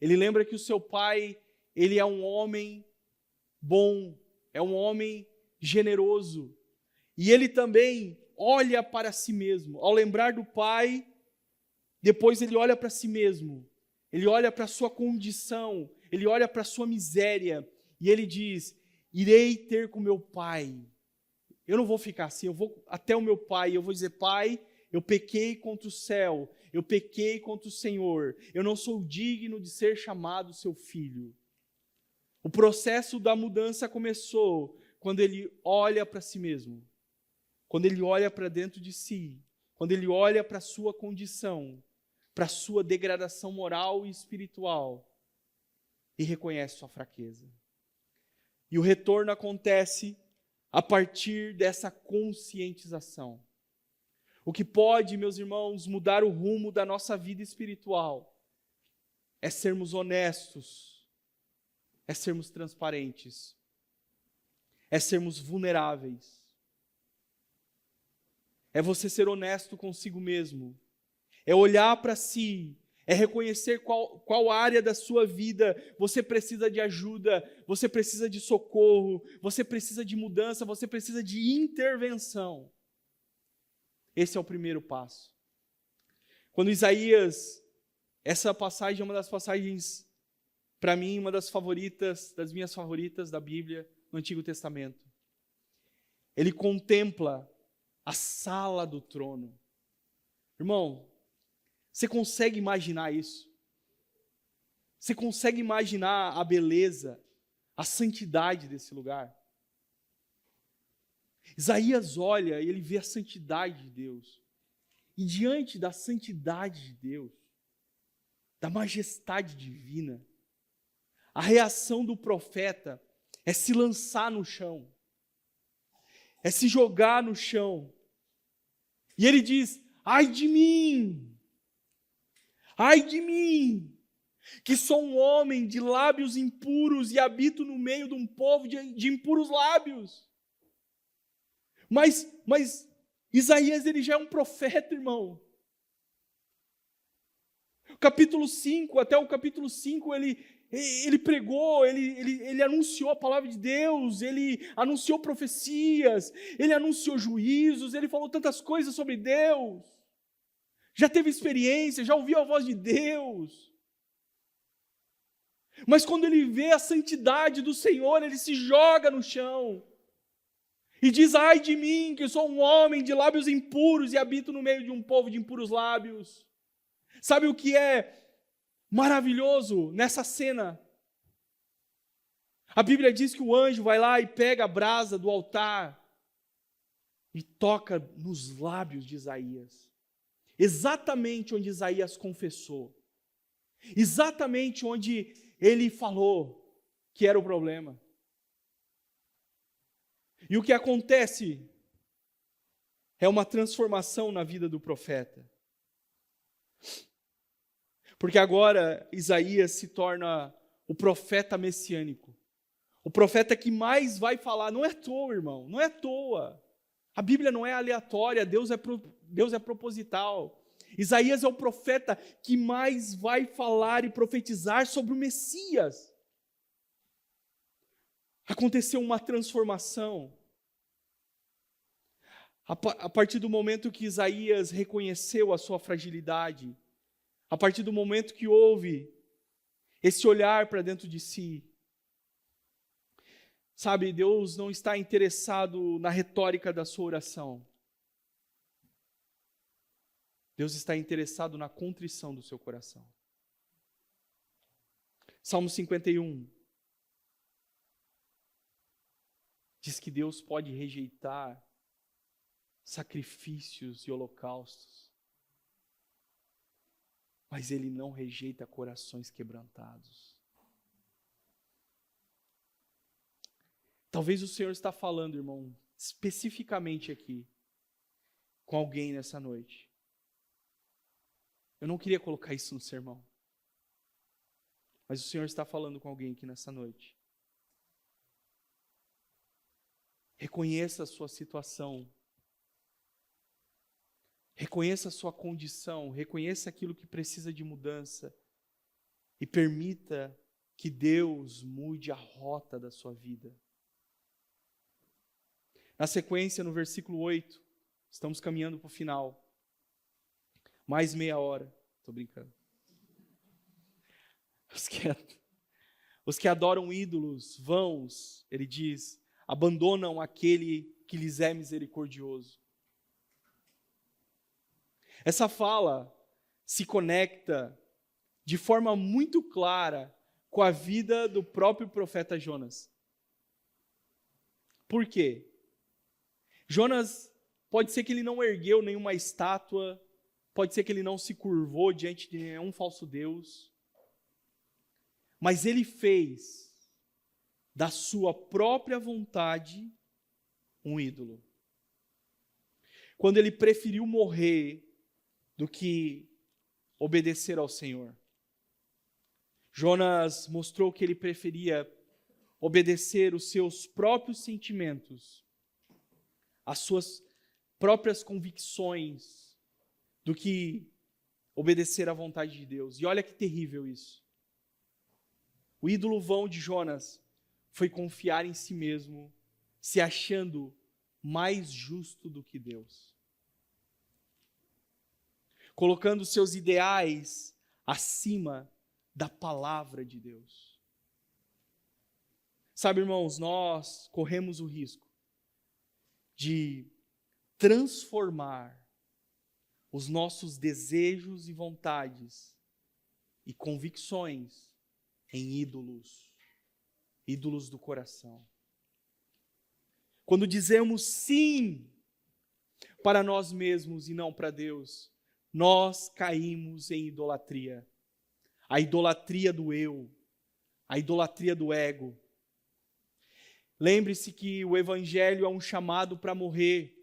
Ele lembra que o seu pai, ele é um homem bom, é um homem generoso. E ele também olha para si mesmo. Ao lembrar do pai, depois ele olha para si mesmo. Ele olha para a sua condição, ele olha para a sua miséria. E ele diz, irei ter com meu pai. Eu não vou ficar assim, eu vou até o meu pai, eu vou dizer, pai, eu pequei contra o céu, eu pequei contra o Senhor, eu não sou digno de ser chamado seu filho. O processo da mudança começou quando ele olha para si mesmo, quando ele olha para dentro de si, quando ele olha para a sua condição, para a sua degradação moral e espiritual e reconhece sua fraqueza. E o retorno acontece a partir dessa conscientização. O que pode, meus irmãos, mudar o rumo da nossa vida espiritual é sermos honestos, é sermos transparentes, é sermos vulneráveis. É você ser honesto consigo mesmo, é olhar para si, é reconhecer qual área da sua vida você precisa de ajuda, você precisa de socorro, você precisa de mudança, você precisa de intervenção. Esse é o primeiro passo. Quando Isaías, Essa passagem é uma das passagens, para mim, uma das favoritas, das minhas favoritas da Bíblia, no Antigo Testamento. Ele contempla a sala do trono. Irmão, você consegue imaginar isso? Você consegue imaginar a beleza, a santidade desse lugar? Isaías olha e ele vê a santidade de Deus. E diante da santidade de Deus, da majestade divina, a reação do profeta é se lançar no chão, é se jogar no chão. E ele diz: ai de mim, que sou um homem de lábios impuros e habito no meio de um povo de impuros lábios. Mas Isaías, ele já é um profeta, irmão. Capítulo 5, até o capítulo 5, ele pregou, ele anunciou a palavra de Deus, ele anunciou profecias, ele anunciou juízos, ele falou tantas coisas sobre Deus. Já teve experiência, já ouviu a voz de Deus. Mas quando ele vê a santidade do Senhor, ele se joga no chão. E diz: ai de mim, que sou um homem de lábios impuros e habito no meio de um povo de impuros lábios. Sabe o que é maravilhoso nessa cena? A Bíblia diz que o anjo vai lá e pega a brasa do altar e toca nos lábios de Isaías. Exatamente onde Isaías confessou. Exatamente onde ele falou que era o problema. E o que acontece é uma transformação na vida do profeta. Porque agora Isaías se torna o profeta messiânico. O profeta que mais vai falar. Não é à toa, irmão, não é à toa. A Bíblia não é aleatória, Deus é proposital. Isaías é o profeta que mais vai falar e profetizar sobre o Messias. Aconteceu uma transformação. A partir do momento que Isaías reconheceu a sua fragilidade, a partir do momento que houve esse olhar para dentro de si, sabe, Deus não está interessado na retórica da sua oração. Deus está interessado na contrição do seu coração. Salmo 51 diz que Deus pode rejeitar sacrifícios e holocaustos, mas Ele não rejeita corações quebrantados. Talvez o Senhor está falando, irmão, especificamente aqui, com alguém nessa noite. Eu não queria colocar isso no sermão, mas o Senhor está falando com alguém aqui nessa noite. Reconheça a sua situação. Reconheça a sua condição, reconheça aquilo que precisa de mudança e permita que Deus mude a rota da sua vida. Na sequência, no versículo 8, estamos caminhando para o final. Mais meia hora, estou brincando. Os que adoram ídolos vãos, ele diz, abandonam aquele que lhes é misericordioso. Essa fala se conecta de forma muito clara com a vida do próprio profeta Jonas. Por quê? Jonas, pode ser que ele não ergueu nenhuma estátua, pode ser que ele não se curvou diante de nenhum falso deus, mas ele fez da sua própria vontade um ídolo. Quando ele preferiu morrer do que obedecer ao Senhor. Jonas mostrou que ele preferia obedecer os seus próprios sentimentos, as suas próprias convicções, do que obedecer à vontade de Deus. E olha que terrível isso. O ídolo vão de Jonas foi confiar em si mesmo, se achando mais justo do que Deus. Colocando seus ideais acima da palavra de Deus. Sabe, irmãos, nós corremos o risco de transformar os nossos desejos e vontades e convicções em ídolos, ídolos do coração. Quando dizemos sim para nós mesmos e não para Deus, nós caímos em idolatria. A idolatria do eu, a idolatria do ego. Lembre-se que o evangelho é um chamado para morrer.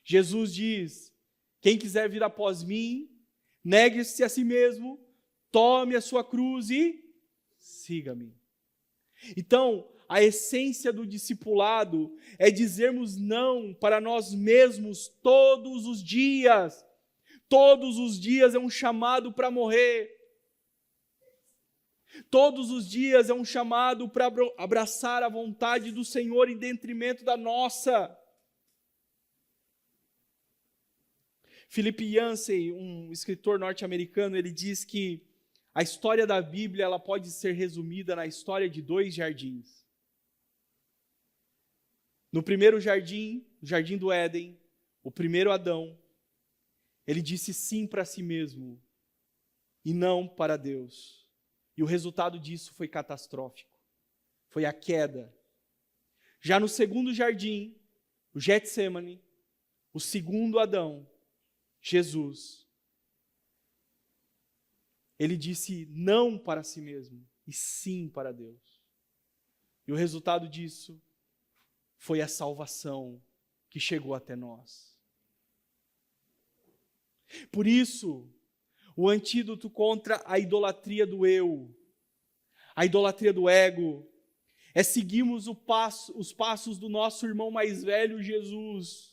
Jesus diz: quem quiser vir após mim, negue-se a si mesmo, tome a sua cruz e siga-me. Então, a essência do discipulado é dizermos não para nós mesmos todos os dias. Todos os dias é um chamado para morrer. Todos os dias é um chamado para abraçar a vontade do Senhor em detrimento da nossa. Philip Yancey, um escritor norte-americano, ele diz que a história da Bíblia ela pode ser resumida na história de 2 jardins. No primeiro jardim, o jardim do Éden, o primeiro Adão, ele disse sim para si mesmo e não para Deus. E o resultado disso foi catastrófico. Foi a queda. Já no segundo jardim, o Getsêmani, o segundo Adão, Jesus, ele disse não para si mesmo e sim para Deus. E o resultado disso foi a salvação que chegou até nós. Por isso, o antídoto contra a idolatria do eu, a idolatria do ego, é seguirmos os passos do nosso irmão mais velho, Jesus.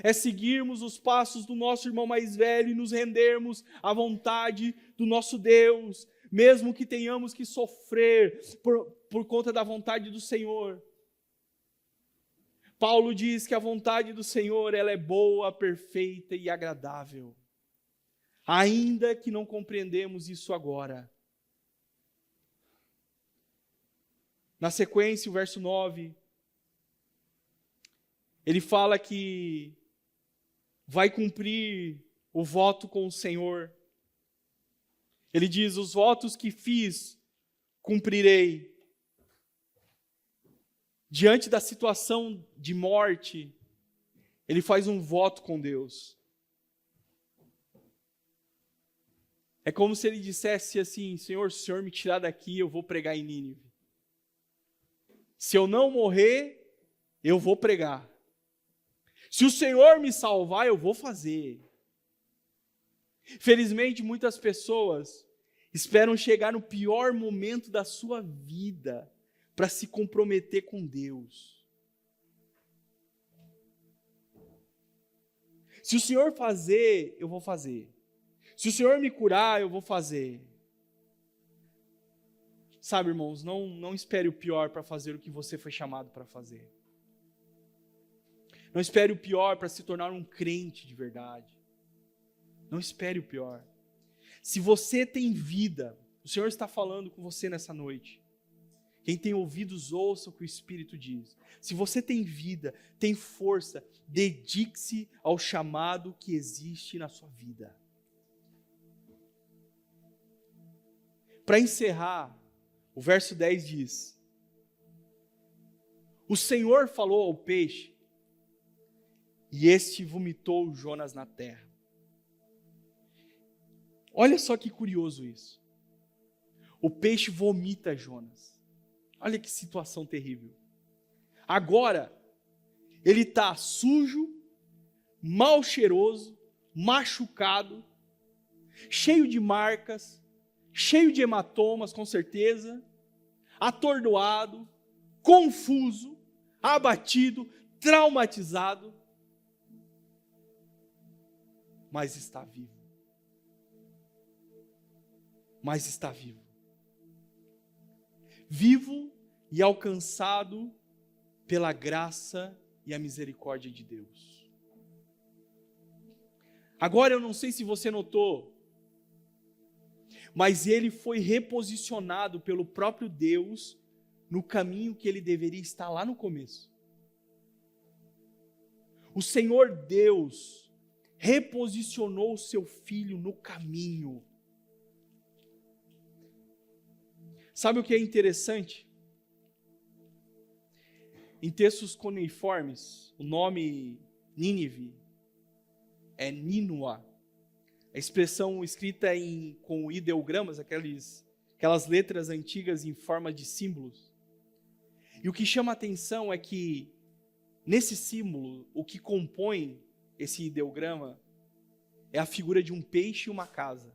É seguirmos os passos do nosso irmão mais velho e nos rendermos à vontade do nosso Deus, mesmo que tenhamos que sofrer por conta da vontade do Senhor. Paulo diz que a vontade do Senhor ela é boa, perfeita e agradável. Ainda que não compreendemos isso agora. Na sequência, o verso 9, ele fala que vai cumprir o voto com o Senhor. Ele diz: os votos que fiz, cumprirei. Diante da situação de morte, ele faz um voto com Deus. É como se ele dissesse assim: Senhor, se o Senhor me tirar daqui, eu vou pregar em Nínive. Se eu não morrer, eu vou pregar. Se o Senhor me salvar, eu vou fazer. Felizmente, muitas pessoas esperam chegar no pior momento da sua vida para se comprometer com Deus. Se o Senhor fazer, eu vou fazer. Se o Senhor me curar, eu vou fazer. Sabe, irmãos, não espere o pior para fazer o que você foi chamado para fazer. Não espere o pior para se tornar um crente de verdade. Não espere o pior. Se você tem vida, o Senhor está falando com você nessa noite. Quem tem ouvidos, ouça o que o Espírito diz. Se você tem vida, tem força, dedique-se ao chamado que existe na sua vida. Para encerrar, o verso 10 diz: o Senhor falou ao peixe, e este vomitou Jonas na terra. Olha só que curioso isso. O peixe vomita Jonas. Olha que situação terrível. Agora, ele está sujo, mal cheiroso, machucado, cheio de marcas, cheio de hematomas, com certeza, atordoado, confuso, abatido, traumatizado, mas está vivo. Mas está vivo. Vivo e alcançado pela graça e a misericórdia de Deus. Agora eu não sei se você notou, mas ele foi reposicionado pelo próprio Deus no caminho que ele deveria estar lá no começo. O Senhor Deus reposicionou o seu filho no caminho. Sabe o que é interessante? Em textos cuneiformes, o nome Nínive é Nínoa. A expressão escrita com ideogramas, aquelas letras antigas em forma de símbolos. E o que chama a atenção é que, nesse símbolo, o que compõe esse ideograma é a figura de um peixe e uma casa.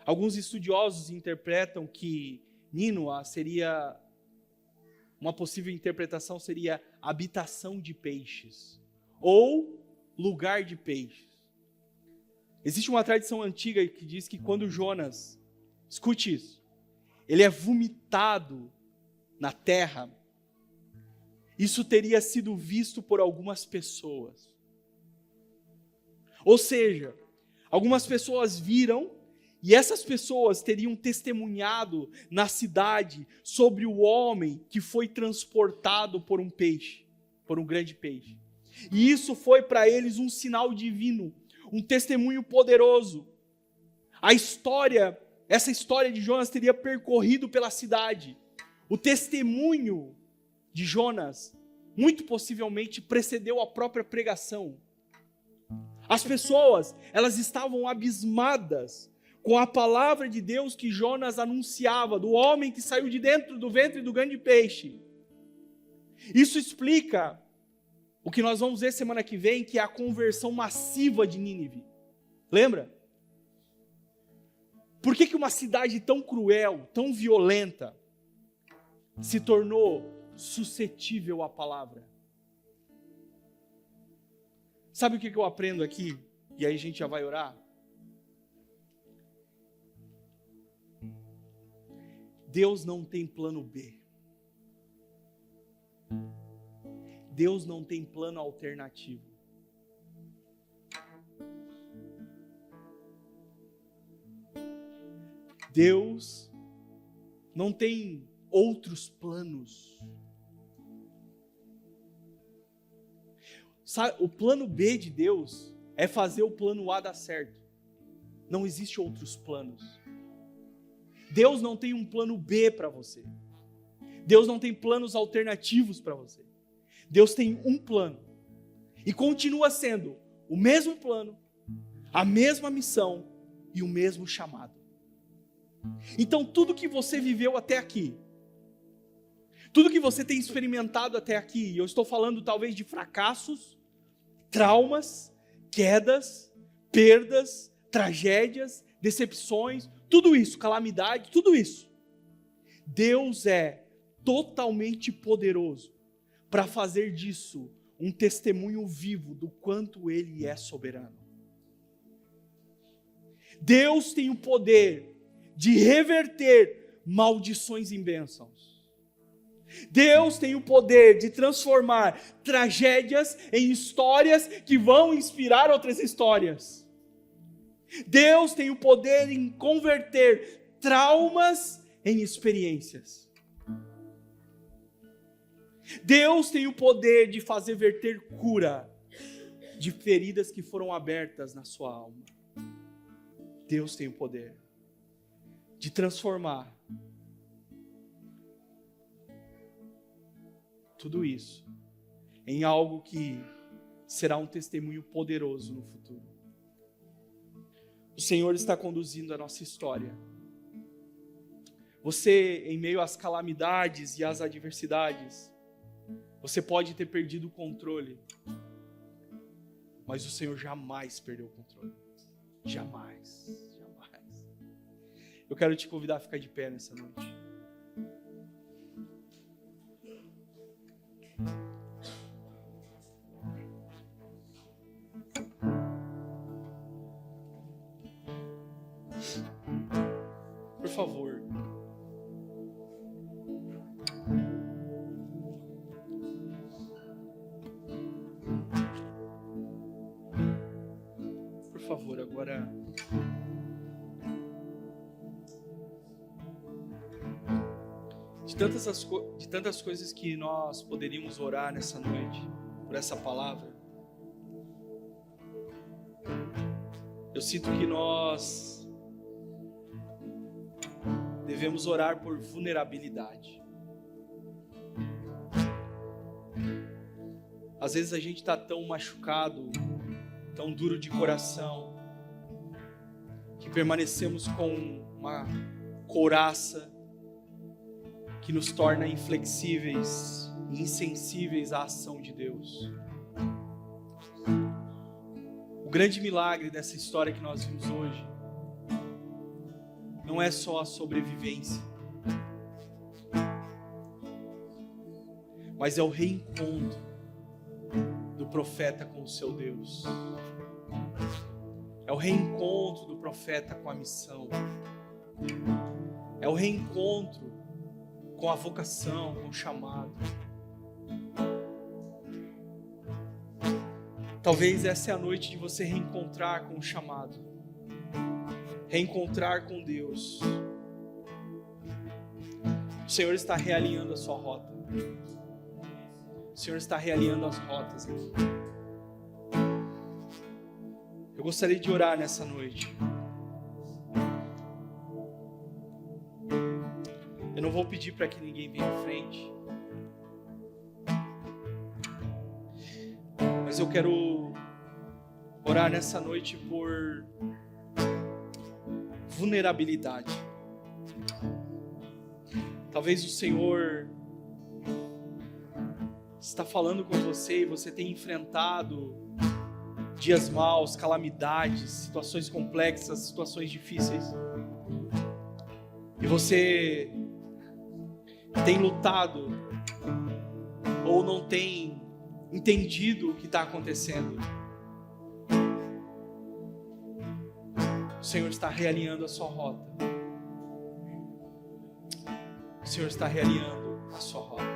Alguns estudiosos interpretam que Nínoa seria, uma possível interpretação seria habitação de peixes, ou lugar de peixes. Existe uma tradição antiga que diz que quando Jonas, escute isso, ele é vomitado na terra, isso teria sido visto por algumas pessoas. Ou seja, algumas pessoas viram, e essas pessoas teriam testemunhado na cidade sobre o homem que foi transportado por um peixe, por um grande peixe. E isso foi para eles um sinal divino, um testemunho poderoso. Essa história de Jonas teria percorrido pela cidade. O testemunho de Jonas, muito possivelmente, precedeu a própria pregação. As pessoas, elas estavam abismadas com a palavra de Deus que Jonas anunciava, do homem que saiu de dentro do ventre do grande peixe. Isso explica o que nós vamos ver semana que vem, que é a conversão massiva de Nínive. Lembra? Por que uma cidade tão cruel, tão violenta, se tornou suscetível à palavra? Sabe o que eu aprendo aqui? E aí a gente já vai orar. Deus não tem plano B. Deus não tem plano alternativo. Deus não tem outros planos. Sabe, o plano B de Deus é fazer o plano A dar certo. Não existe outros planos. Deus não tem um plano B para você. Deus não tem planos alternativos para você. Deus tem um plano. E continua sendo o mesmo plano, a mesma missão e o mesmo chamado. Então tudo que você viveu até aqui, tudo que você tem experimentado até aqui, eu estou falando talvez de fracassos, traumas, quedas, perdas, tragédias, decepções, tudo isso, calamidade, tudo isso. Deus é totalmente poderoso para fazer disso um testemunho vivo do quanto Ele é soberano. Deus tem o poder de reverter maldições em bênçãos. Deus tem o poder de transformar tragédias em histórias que vão inspirar outras histórias. Deus tem o poder em converter traumas em experiências. Deus tem o poder de fazer verter cura de feridas que foram abertas na sua alma. Deus tem o poder de transformar tudo isso em algo que será um testemunho poderoso no futuro. O Senhor está conduzindo a nossa história. Você, em meio às calamidades e às adversidades, você pode ter perdido o controle, mas o Senhor jamais perdeu o controle. Jamais, jamais. Eu quero te convidar a ficar de pé nessa noite. Por favor. Por favor, agora de tantas coisas que nós poderíamos orar nessa noite, por essa palavra. Eu sinto que nós devemos orar por vulnerabilidade. Às vezes a gente está tão machucado, tão duro de coração, que permanecemos com uma couraça que nos torna inflexíveis e insensíveis à ação de Deus. O grande milagre dessa história que nós vimos hoje não é só a sobrevivência, mas é o reencontro do profeta com o seu Deus. É o reencontro do profeta com a missão. É o reencontro com a vocação, com o chamado. Talvez essa é a noite de você reencontrar com o chamado, reencontrar com Deus. O Senhor está realinhando a sua rota. O Senhor está realinhando as rotas aqui. Eu gostaria de orar nessa noite. Eu não vou pedir para que ninguém venha à frente, mas eu quero orar nessa noite por vulnerabilidade. Talvez o Senhor está falando com você e você tem enfrentado dias maus, calamidades, situações complexas, situações difíceis. E você tem lutado ou não tem entendido o que está acontecendo. O Senhor está realinhando a sua rota. O Senhor está realinhando a sua rota.